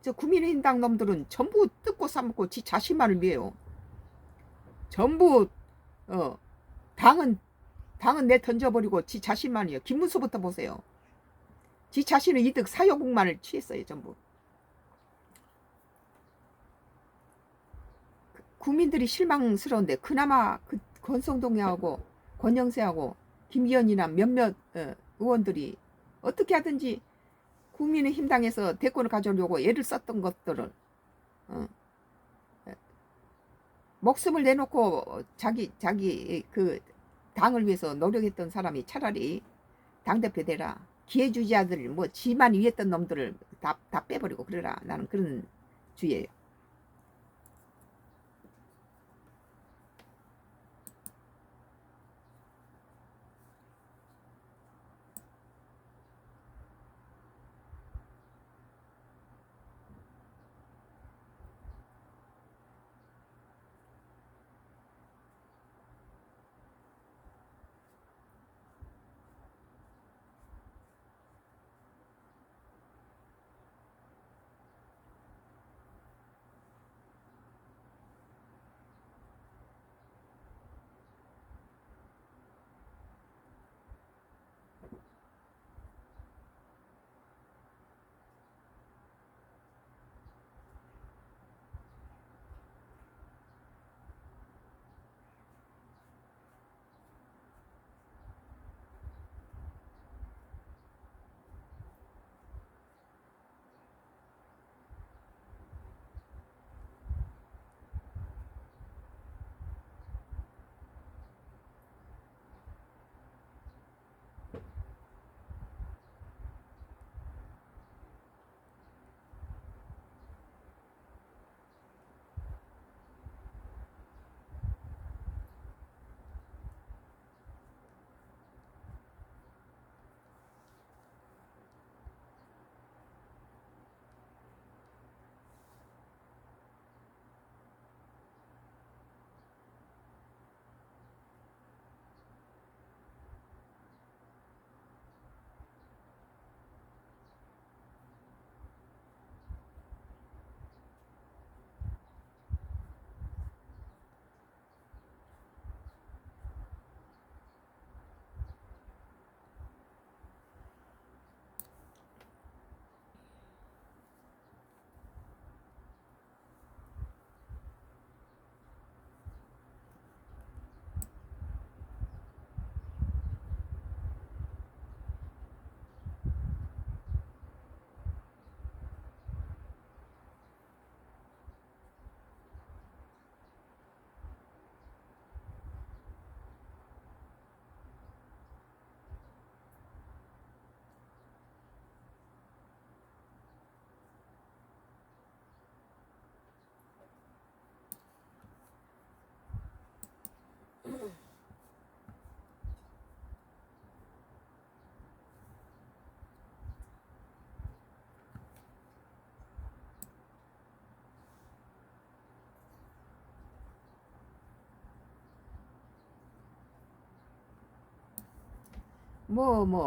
저 국민의힘당 놈들은 전부 뜯고 싸먹고 지 자신만을 위해요. 전부 당은 내 던져버리고 지 자신만이요. 김문수부터 보세요. 지 자신의 이득 사유국만을 취했어요. 전부. 국민들이 실망스러운데 그나마 그 권성동하고 권영세하고 김기현이나 몇몇 의원들이 어떻게 하든지 국민의힘당에서 대권을 가져오려고 애를 썼던 것들은 목숨을 내놓고 자기 그 당을 위해서 노력했던 사람이 차라리 당대표 되라. 기회주의자들 뭐 지만 위했던 놈들을 다 빼버리고 그래라. 나는 그런 주의예요.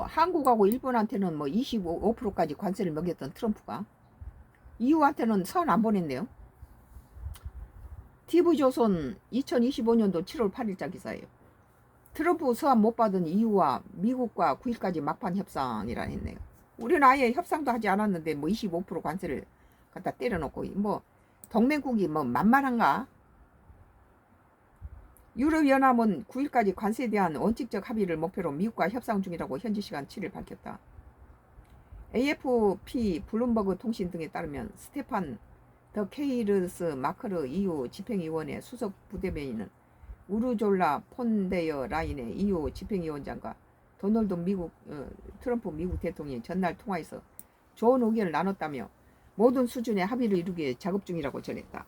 한국하고 일본한테는 뭐 25%까지 관세를 매겼던 트럼프가 EU한테는 선 안 보냈네요. TV조선 2025년도 7월 8일자 기사예요. 트럼프 서한 못 받은 EU와 미국과 9일까지 막판 협상이라 했네요. 우리는 아예 협상도 하지 않았는데 뭐 25% 관세를 갖다 때려놓고 뭐 동맹국이 뭐 만만한가? 유럽연합은 9일까지 관세에 대한 원칙적 합의를 목표로 미국과 협상 중이라고 현지 시간 7일 밝혔다. AFP 블룸버그 통신 등에 따르면 스테판 더 케이르스 마크르 EU 집행위원회 수석 부대변인은 우르졸라 폰데어 라인의 EU 집행위원장과 도널드 트럼프 미국 대통령이 전날 통화해서 좋은 의견을 나눴다며 모든 수준의 합의를 이루기 위해 작업 중이라고 전했다.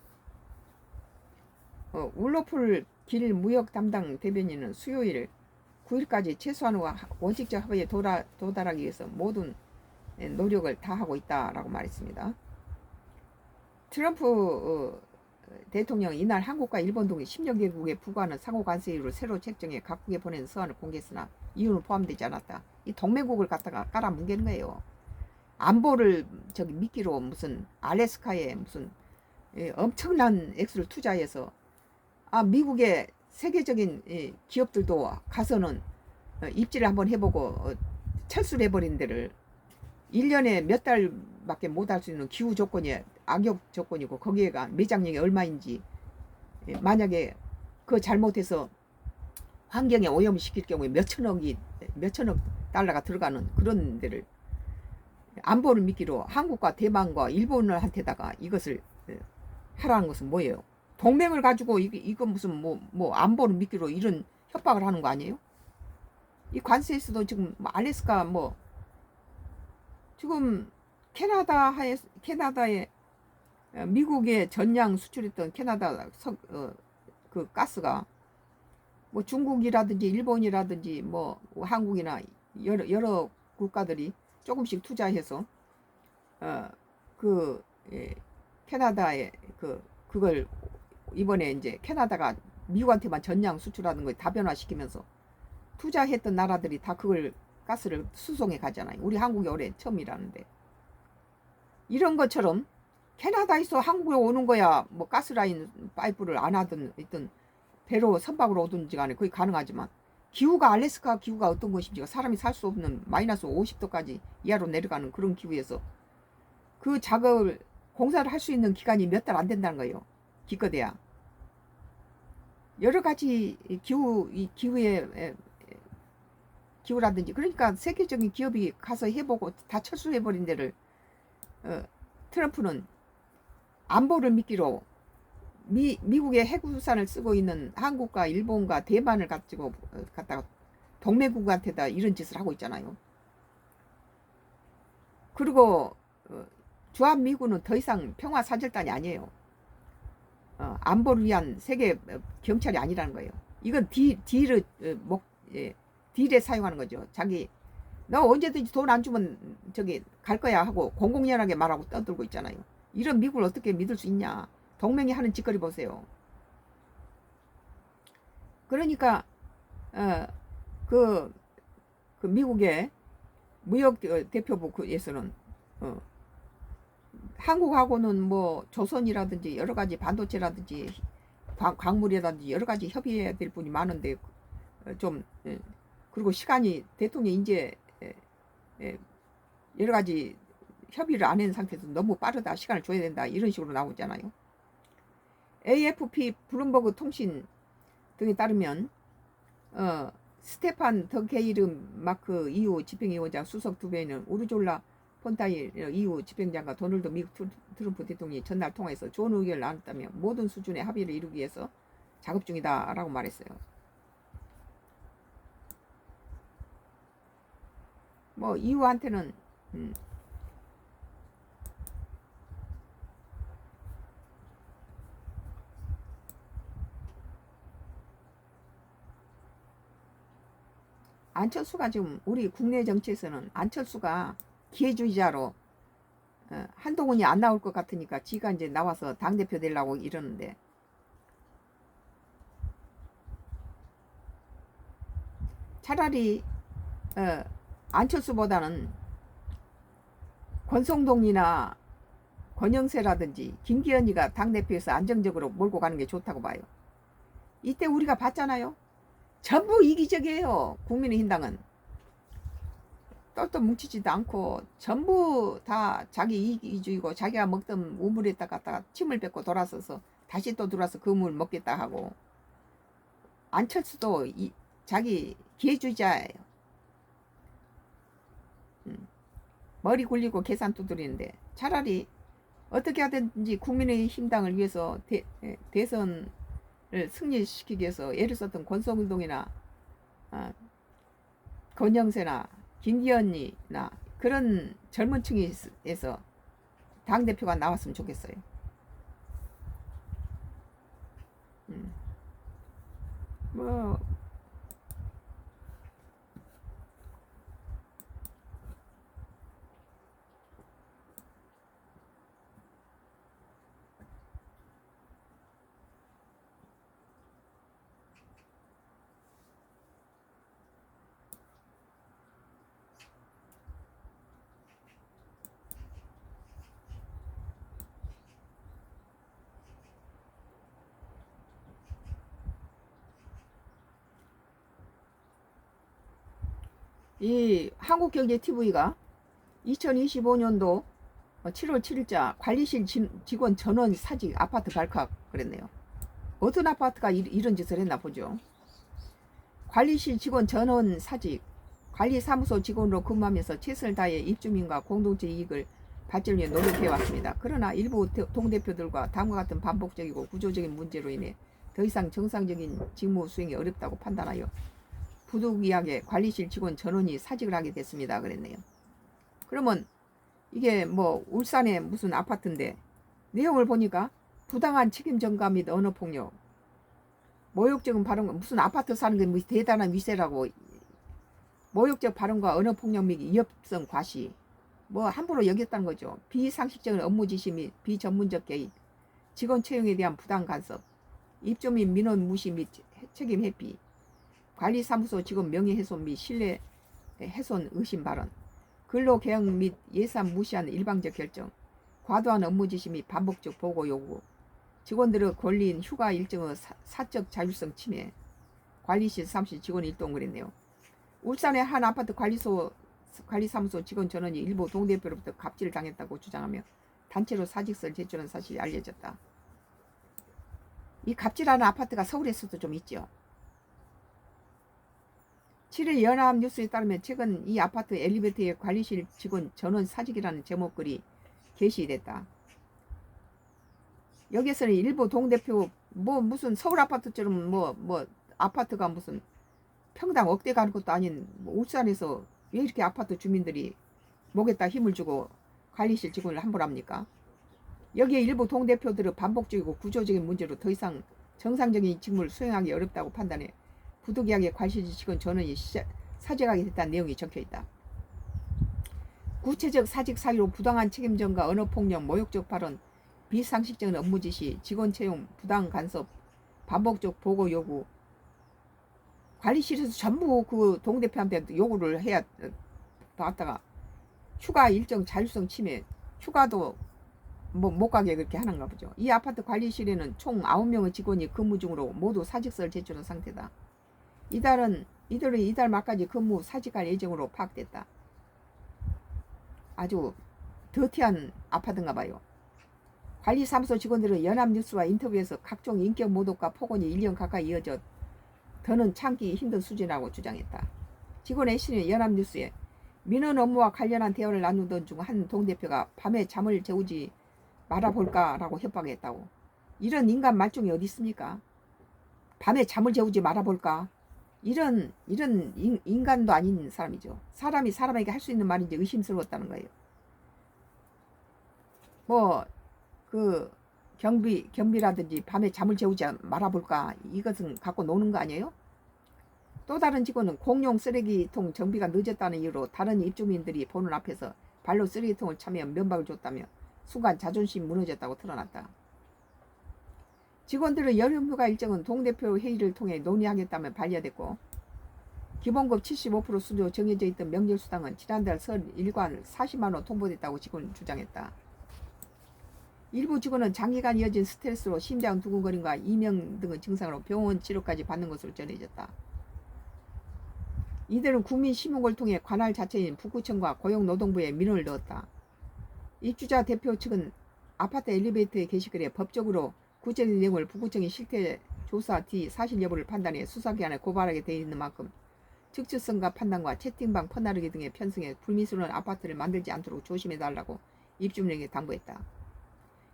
울로풀 길 무역 담당 대변인은 수요일 9일까지 최소한의 원칙적 합의에 도달하기 위해서 모든 노력을 다하고 있다라고 말했습니다. 트럼프 대통령은 이날 한국과 일본 등의 10여 개국에 부과하는 상호 관세율을 새로 책정해 각국에 보낸 서한을 공개했으나 이유는 포함되지 않았다. 이 동맹국을 갖다가 깔아뭉개는 거예요. 안보를 미끼로 무슨 알래스카에 무슨 엄청난 액수를 투자해서 미국의 세계적인 기업들도 가서는 입지를 한번 해보고 철수를 해버린 데를 1년에 몇 달밖에 못 할 수 있는 기후 조건이 악역 조건이고 거기에가 매장량이 얼마인지 만약에 그거 잘못해서 환경에 오염을 시킬 경우에 몇천억 달러가 들어가는 그런 데를 안보를 미끼로 한국과 대만과 일본한테다가 이것을 하라는 것은 뭐예요? 동맹을 가지고 이거 무슨 뭐 안보를 미끼로 이런 협박을 하는 거 아니에요? 이 관세에서도 지금 알래스카 지금 캐나다에 미국에 전량 수출했던 캐나다 그 가스가 뭐 중국이라든지 일본이라든지 뭐 한국이나 여러 국가들이 조금씩 투자해서 캐나다에 그걸 이번에 이제 캐나다가 미국한테만 전량 수출하는 걸 다변화시키면서 투자했던 나라들이 다 그걸 가스를 수송해 가잖아요. 우리 한국이 올해 처음이라는데 이런 것처럼 캐나다에서 한국에 오는 거야 뭐 가스라인 파이프를 안 하든 있든 배로 선박으로 오든지 간에 그게 가능하지만 기후가 알래스카 기후가 어떤 것인지 사람이 살 수 없는 마이너스 50도까지 이하로 내려가는 그런 기후에서 그 작업을 공사를 할 수 있는 기간이 몇 달 안 된다는 거예요. 기껏해야 여러 가지 기후라든지 그러니까 세계적인 기업이 가서 해보고 다 철수해버린 데를 트럼프는 안보를 미끼로 미국의 핵우산을 쓰고 있는 한국과 일본과 대만을 가지고 갖다가 동맹국한테다 이런 짓을 하고 있잖아요. 그리고 주한미군은 더 이상 평화사절단이 아니에요. 안보를 위한 세계 경찰이 아니라는 거예요. 이건 딜에 사용하는 거죠. 너 언제든지 돈 안 주면 갈 거야 하고 공공연하게 말하고 떠들고 있잖아요. 이런 미국을 어떻게 믿을 수 있냐. 동맹이 하는 짓거리 보세요. 그러니까 그 미국의 무역 대표부에서는 한국하고는 뭐 조선이라든지 여러 가지 반도체라든지 광물이라든지 여러 가지 협의해야 될 분이 많은데 그리고 시간이 대통령이 이제 여러 가지 협의를 안 한 상태에서 너무 빠르다 시간을 줘야 된다 이런 식으로 나오잖아요. AFP 블룸버그 통신 등에 따르면 스테판 더 게이르 마크 EU 집행위원장 수석 두 배는 우르졸라 폰타일 EU 집행장과 도널드 미국 트럼프 대통령이 전날 통화해서 좋은 의견을 나눴다며 모든 수준의 합의를 이루기 위해서 작업 중이다 라고 말했어요. 뭐 EU한테는 안철수가 지금 우리 국내 정치에서는 안철수가 기회주의자로 한동훈이 안 나올 것 같으니까 지가 이제 나와서 당대표 되려고 이러는데 차라리 안철수보다는 권성동이나 권영세라든지 김기현이가 당대표에서 안정적으로 몰고 가는 게 좋다고 봐요. 이때 우리가 봤잖아요. 전부 이기적이에요. 국민의힘당은 똘똘 뭉치지도 않고 전부 다 자기 이기주의고 자기가 먹던 우물에다 갖다가 침을 뱉고 돌아서서 다시 또 들어와서 그 물 먹겠다 하고 안철수도 자기 기회주의자예요. 머리 굴리고 계산 두드리는데 차라리 어떻게 하든지 국민의힘당을 위해서 대선을 승리시키기 위해서 애를 썼던 권성동이나 권영세나 김기현이나 그런 젊은 층에서 당대표가 나왔으면 좋겠어요. 뭐 이 한국경제TV가 2025년도 7월 7일자 관리실 직원 전원 사직 아파트 발칵 그랬네요. 어떤 아파트가 이런 짓을 했나 보죠. 관리실 직원 전원 사직, 관리사무소 직원으로 근무하면서 최선을 다해 입주민과 공동체 이익을 발전을 위해 노력해왔습니다. 그러나 일부 동대표들과 다음과 같은 반복적이고 구조적인 문제로 인해 더 이상 정상적인 직무 수행이 어렵다고 판단하여 부득이하게 관리실 직원 전원이 사직을 하게 됐습니다. 그랬네요. 그러면 이게 뭐 울산의 무슨 아파트인데 내용을 보니까 부당한 책임 전가 및 언어폭력, 모욕적인 발언, 무슨 아파트 사는 게 뭐 대단한 위세라고, 모욕적 발언과 언어폭력 및 위협성 과시, 뭐 함부로 여겼다는 거죠. 비상식적인 업무 지시 및 비전문적 개입, 직원 채용에 대한 부당 간섭, 입주민 민원 무시 및 책임 회피, 관리사무소 직원 명예훼손 및 신뢰 훼손 의심 발언, 근로개혁 및 예산 무시한 일방적 결정, 과도한 업무 지시 및 반복적 보고 요구, 직원들의 권리인 휴가 일정의 사적 자율성 침해, 관리실 사무실 직원 일동 그랬네요. 울산의 한 아파트 관리사무소 직원 전원이 일부 동대표로부터 갑질을 당했다고 주장하며 단체로 사직서를 제출한 사실이 알려졌다. 이 갑질하는 아파트가 서울에서도 좀 있죠. 7일 연합뉴스에 따르면 최근 이 아파트 엘리베이터의 관리실 직원 전원 사직이라는 제목글이 게시됐다. 여기에서는 일부 동대표 무슨 서울 아파트처럼 뭐 아파트가 무슨 평당 억대 가는 것도 아닌 울산에서 왜 이렇게 아파트 주민들이 목에다 힘을 주고 관리실 직원을 함부로 합니까? 여기에 일부 동대표들의 반복적이고 구조적인 문제로 더 이상 정상적인 직무를 수행하기 어렵다고 판단해 부득이하게 관리실 직원 전원이 사직하게 됐다는 내용이 적혀있다. 구체적 사직 사유로 부당한 책임 전가, 언어폭력, 모욕적 발언, 비상식적인 업무 지시, 직원 채용, 부당 간섭, 반복적 보고 요구, 관리실에서 전부 그 동대표한테 요구를 해야 나왔다가 휴가 일정 자율성 침해, 휴가도 못 가게 그렇게 하는가 보죠. 이 아파트 관리실에는 총 9명의 직원이 근무 중으로 모두 사직서를 제출한 상태다. 이들은 이달 말까지 근무 사직할 예정으로 파악됐다. 아주 더티한 아파트인가 봐요. 관리사무소 직원들은 연합뉴스와 인터뷰에서 각종 인격 모독과 폭언이 1년 가까이 이어져 더는 참기 힘든 수준이라고 주장했다. 직원 A씨는 연합뉴스에 민원 업무와 관련한 대화를 나누던 중 한 동대표가 밤에 잠을 재우지 말아볼까라고 협박했다고. 이런 인간 말종이 어디 있습니까? 밤에 잠을 재우지 말아볼까? 이런 인간도 아닌 사람이죠. 사람이 사람에게 할 수 있는 말인지 의심스러웠다는 거예요. 뭐 그 경비라든지 밤에 잠을 재우지 말아볼까, 이것은 갖고 노는 거 아니에요? 또 다른 직원은 공용 쓰레기통 정비가 늦었다는 이유로 다른 입주민들이 보는 앞에서 발로 쓰레기통을 차며 면박을 줬다며 순간 자존심 무너졌다고 드러났다. 직원들의 연휴휴가 일정은 동대표 회의를 통해 논의하겠다며 반려됐고, 기본급 75% 수조 정해져 있던 명절수당은 지난달 설 일관 40만원 통보됐다고 직원은 주장했다. 일부 직원은 장기간 이어진 스트레스로 심장 두근거림과 이명 등의 증상으로 병원 치료까지 받는 것으로 전해졌다. 이들은 국민신문을 통해 관할 자체인 북구청과 고용노동부에 민원을 넣었다. 입주자 대표 측은 아파트 엘리베이터의 게시글에 법적으로 구체적인 내용을 북구청이 실태 조사 뒤 사실 여부를 판단해 수사기관에 고발하게 돼 있는 만큼 즉주성과 판단과 채팅방 퍼나르기 등의 편승에 불미스러운 아파트를 만들지 않도록 조심해달라고 입주민에게 당부했다.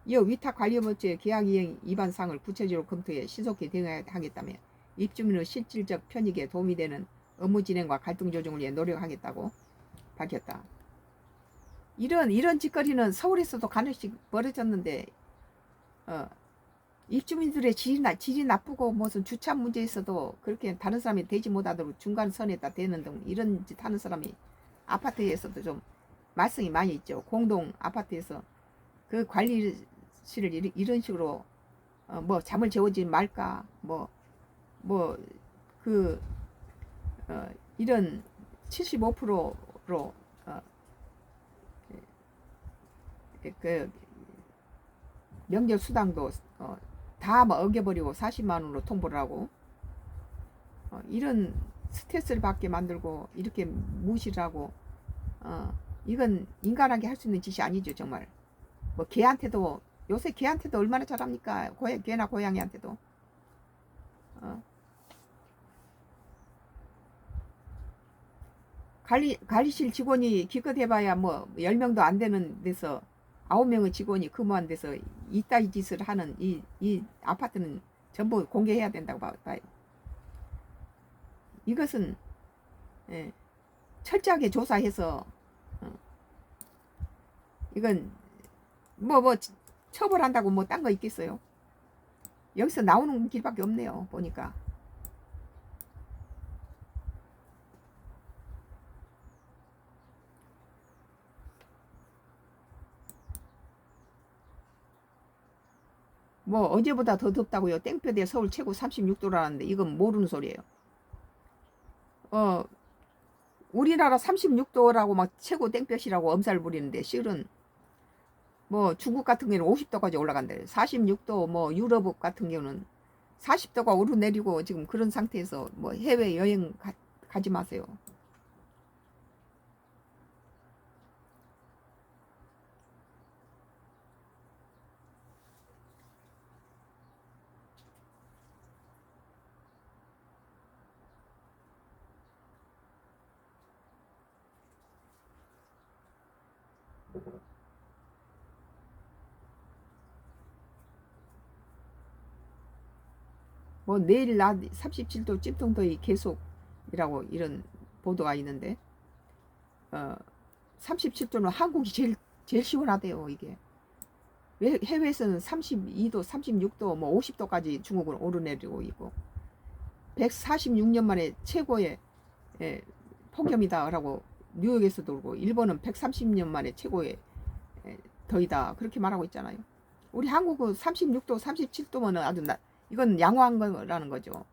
이어 위탁관리업체의 계약이행 위반 사항을 구체적으로 검토해 신속히 대응하겠다며 입주민의 실질적 편익에 도움이 되는 업무 진행과 갈등 조정을 위해 노력하겠다고 밝혔다. 이런 짓거리는 서울에서도 간혹씩 벌어졌는데 입주민들의 질이 나쁘고 무슨 주차 문제 있어도 그렇게 다른 사람이 대지 못하도록 중간선에다 대는 등 이런 짓 하는 사람이 아파트에서도 좀 말썽이 많이 있죠. 공동 아파트에서 그 관리실을 이런 식으로 뭐 잠을 재우지 말까 이런 75%로 그 명절 수당도 다 어겨버리고 40만 원으로 통보를 하고 이런 스트레스를 받게 만들고 이렇게 무시를 하고 이건 인간하게 할 수 있는 짓이 아니죠. 정말 뭐 개한테도 요새 개한테도 얼마나 잘합니까? 개나 고양이한테도 관리실 직원이 기껏 해봐야 뭐 10명도 안 되는 데서 9명의 직원이 근무한 데서 이따위 짓을 하는 이 아파트는 전부 공개해야 된다고 봐요. 이것은 철저하게 조사해서 이건 뭐 처벌한다고 뭐 딴 거 있겠어요. 여기서 나오는 길밖에 없네요. 보니까. 뭐 어제보다 더 덥다고요. 땡볕에 서울 최고 36도라는데 이건 모르는 소리예요. 우리나라 36도라고 막 최고 땡볕이라고 엄살 부리는데 실은 뭐 중국 같은 경우는 50도까지 올라간대요. 46도 뭐 유럽 같은 경우는 40도가 오르내리고 지금 그런 상태에서 뭐 해외 여행 가지 마세요. 뭐 내일 낮 37도 찜통더위 계속이라고 이런 보도가 있는데 37도는 한국이 제일 시원하대요. 이게 해외에서는 32도 36도 뭐 50도까지 중국은 오르내리고 있고 146년 만에 최고의 폭염이다 라고 뉴욕에서도 그러고 일본은 130년 만에 최고의 더위다 그렇게 말하고 있잖아요. 우리 한국은 36도 37도면 아주 이건 양호한 거라는 거죠.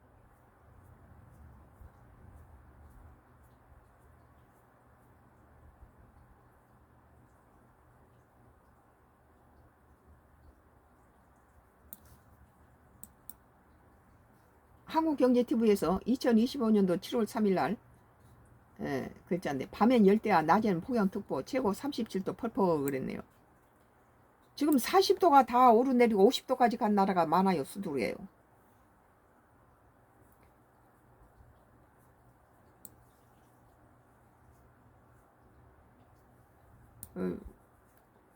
한국경제TV에서 2025년도 7월 3일 날 글자인데 밤엔 열대야 낮에는 폭염특보 최고 37도 펄펄 그랬네요. 지금 40도가 다 오르내리고 50도까지 간 나라가 많아요. 수두예요.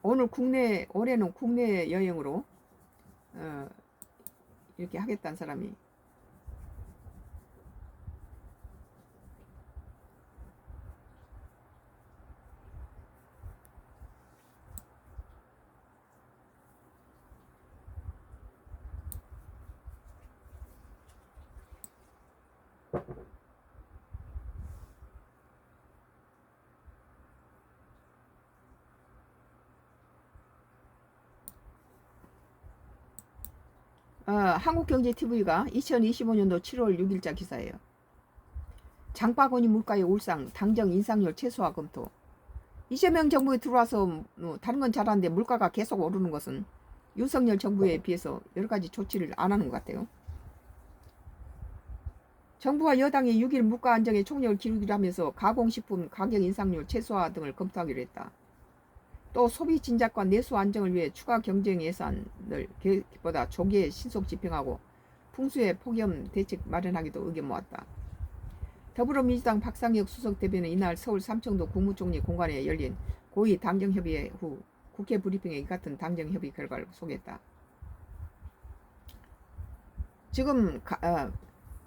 올해는 국내 여행으로 이렇게 하겠다는 사람이 한국경제TV가 2025년도 7월 6일자 기사예요. 장바구니 물가의 울상, 당정 인상률 최소화 검토. 이재명 정부에 들어와서 다른 건 잘하는데 물가가 계속 오르는 것은 윤석열 정부에 비해서 여러 가지 조치를 안 하는 것 같아요. 정부와 여당이 6일 물가 안정에 총력을 기울이기로 하면서 가공식품 가격 인상률 최소화 등을 검토하기로 했다. 또 소비 진작과 내수 안정을 위해 추가 경쟁 예산을 계획보다 조기에 신속 집행하고 풍수의 폭염 대책 마련하기도 의견 모았다. 더불어민주당 박상혁 수석 대변은 이날 서울 삼청도 국무총리 공관에 열린 고위 당정협의회 후 국회 브리핑에 이 같은 당정협의 결과를 소개했다. 지금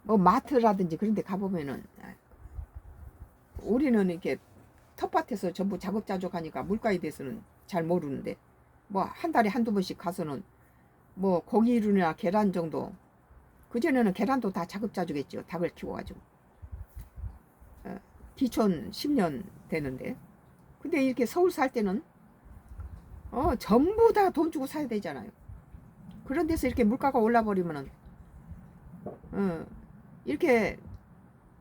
뭐 마트라든지 그런 데 가보면은 우리는 이렇게 텃밭에서 전부 자급자족하니까 물가에 대해서는 잘 모르는데 뭐 한 달에 한두 번씩 가서는 뭐 고기류나 계란 정도, 그전에는 계란도 다 자급자족했죠. 닭을 키워가지고 기촌 10년 되는데, 근데 이렇게 서울 살 때는 전부 다 돈 주고 사야 되잖아요. 그런 데서 이렇게 물가가 올라버리면은 이렇게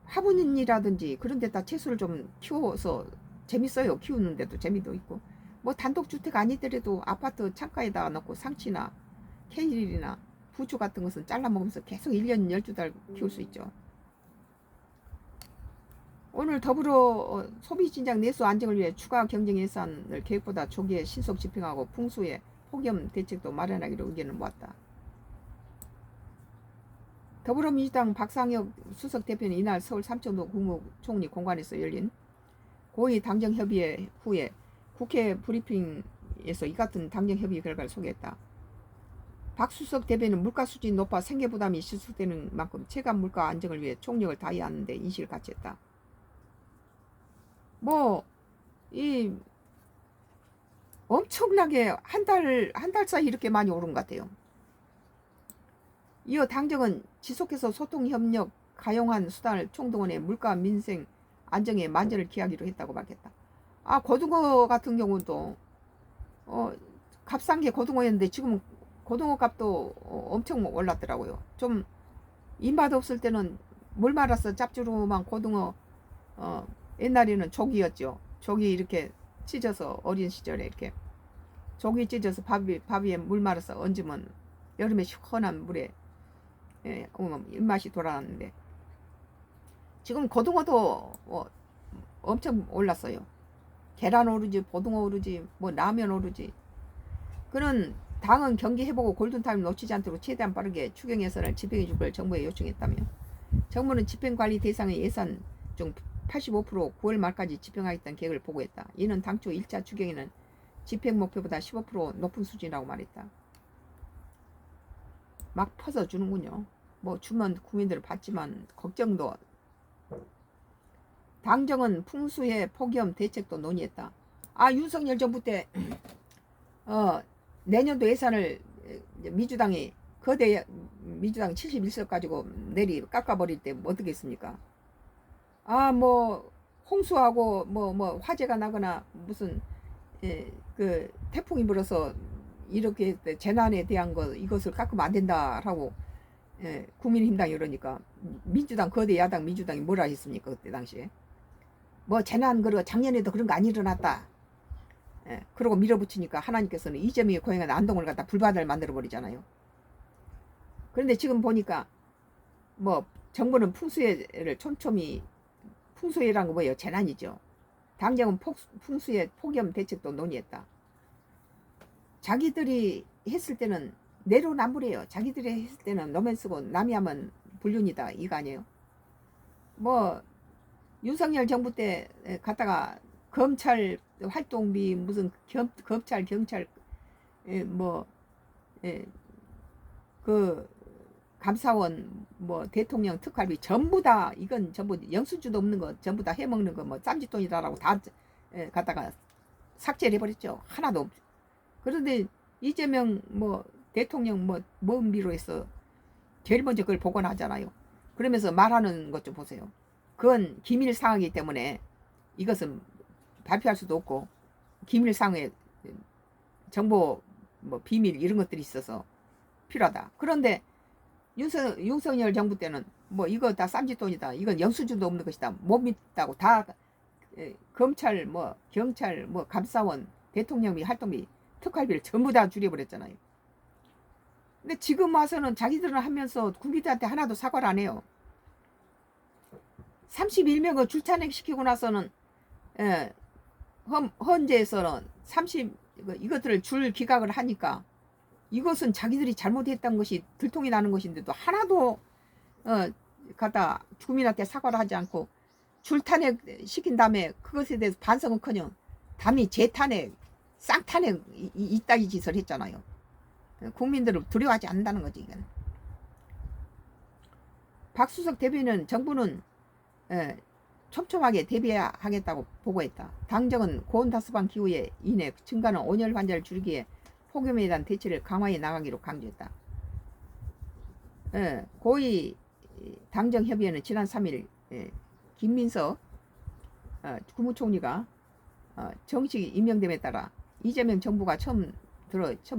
화분이라든지 그런 데다 채소를 좀 키워서 재밌어요. 키우는데도 재미도 있고, 뭐 단독주택 아니더라도 아파트 창가에다 넣고 상치나 케일이나 부추 같은 것은 잘라 먹으면서 계속 1년 12달 키울 수 있죠. 오늘 더불어 소비진작 내수 안정을 위해 추가 경쟁 예산을 계획보다 조기에 신속 집행하고 풍수의 폭염 대책도 마련하기로 의견을 모았다. 더불어민주당 박상혁 수석 대표는 이날 서울 삼청도 국무총리 공관에서 열린 고위 당정협의회 후에 국회 브리핑에서 이 같은 당정협의 결과를 소개했다. 박 수석 대변은 물가 수준이 높아 생계부담이 지속되는 만큼 체감 물가 안정을 위해 총력을 다해야 하는데 인식을 같이 했다. 뭐 이 엄청나게 한 달 사이 이렇게 많이 오른 것 같아요. 이어 당정은 지속해서 소통 협력 가용한 수단을 총동원해 물가 민생 안정에 만전을 기하기로 했다고 밝혔다. 고등어 같은 경우도 값싼 게 고등어였는데 지금 고등어 값도 엄청 올랐더라고요. 좀 입맛 없을 때는 물 말아서 짭조름한 고등어, 옛날에는 조기였죠. 조기 이렇게 찢어서 어린 시절에 이렇게 조기 찢어서 밥 위에 물 말아서 얹으면 여름에 시원한 물에 입맛이 돌아왔는데, 지금 고등어도 엄청 올랐어요. 계란 오르지, 고등어 오르지, 뭐 라면 오르지. 그는 당은 경기 회복 후 골든타임 놓치지 않도록 최대한 빠르게 추경 예산을 집행해 줄 걸 정부에 요청했다며, 정부는 집행관리 대상의 예산 중 85% 9월 말까지 집행하겠다는 계획을 보고했다. 이는 당초 1차 추경에는 집행 목표보다 15% 높은 수준이라고 말했다. 막 퍼서 주는군요. 뭐 주면 국민들을 받지만 걱정도. 당정은 풍수의 폭염 대책도 논의했다. 윤석열 정부 때 내년도 예산을 민주당이 거대 민주당 71석 가지고 깎아버릴 때 어떻게 했습니까? 뭐 홍수하고 뭐 화재가 나거나 무슨 그 태풍이 불어서 이렇게 재난에 대한 이것을 깎으면 안 된다라고 국민의힘당이 이러니까 민주당 거대 야당 민주당이 뭐라 했습니까? 그때 당시에 뭐 재난 그리고 작년에도 그런 거 안 일어났다. 그러고 밀어붙이니까 하나님께서는 이재명의 고향에 안동을 갖다 불바다를 만들어 버리잖아요. 그런데 지금 보니까 뭐 정부는 풍수해를 촘촘히, 풍수해란 거 뭐예요? 재난이죠. 당정은 풍수해 폭염 대책도 논의했다. 자기들이 했을 때는 내로남불이에요. 자기들이 했을 때는 너만 쓰고 남이 하면 불륜이다 이거 아니에요? 뭐 윤석열 정부 때 갔다가 검찰 활동비 무슨 검찰 경찰 그 감사원 뭐 대통령 특활비 전부 다, 이건 전부 영수증도 없는 거 전부 다 해먹는 거 뭐 쌈짓돈이다라고 다 갖다가 삭제를 해버렸죠. 하나도 없죠. 그런데 이재명 뭐 대통령 뭔 비로해서 제일 먼저 그걸 복원하잖아요. 그러면서 말하는 것 좀 보세요. 그건 기밀 사항이기 때문에 이것은 발표할 수도 없고, 기밀 사항에 정보 뭐 비밀 이런 것들이 있어서 필요하다. 그런데 윤석열 정부 때는 뭐 이거 다 쌈짓돈이다, 이건 영수증도 없는 것이다, 못 믿다고 다 검찰 뭐 경찰 뭐 감사원 대통령비 활동비 특활비를 전부 다 줄여버렸잖아요. 근데 지금 와서는 자기들은 하면서 국민들한테 하나도 사과를 안 해요. 31명을 줄차nek 시키고 나서는 헌재에서는 이것들을 줄 기각을 하니까 이것은 자기들이 잘못했던 것이 들통이 나는 것인데도 하나도 갖다 국민한테 사과를 하지 않고 줄탄핵 시킨 다음에 그것에 대해서 반성은커녕 담이 재탄핵, 쌍탄핵 이따위 짓을 했잖아요. 국민들을 두려워하지 않는다는 거지. 이건. 박수석 대변인 정부는 촘촘하게 대비하겠다고 보고했다. 당정은 고온다스방 기후에 인해 증가하는 온열 환자를 줄이기에 폭염에 대한 대처를 강화해 나가기로 강조했다. 고위 당정협의회는 지난 3일 김민석 국무총리가 정식 임명됨에 따라 이재명 정부가 처음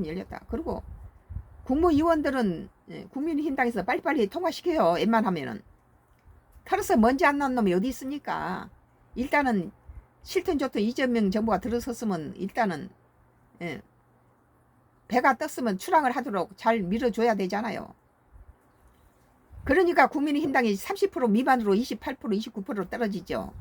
열렸다. 그리고 국무위원들은 국민의힘당에서 빨리빨리 통과시켜요. 웬만하면은. 털어서 먼지 안 나는 놈이 어디 있습니까? 일단은 싫든 좋든 이재명 정부가 들어섰으면 일단은 배가 떴으면 출항을 하도록 잘 밀어줘야 되잖아요. 그러니까 국민의힘당이 30% 미만으로 28%, 29%로 떨어지죠.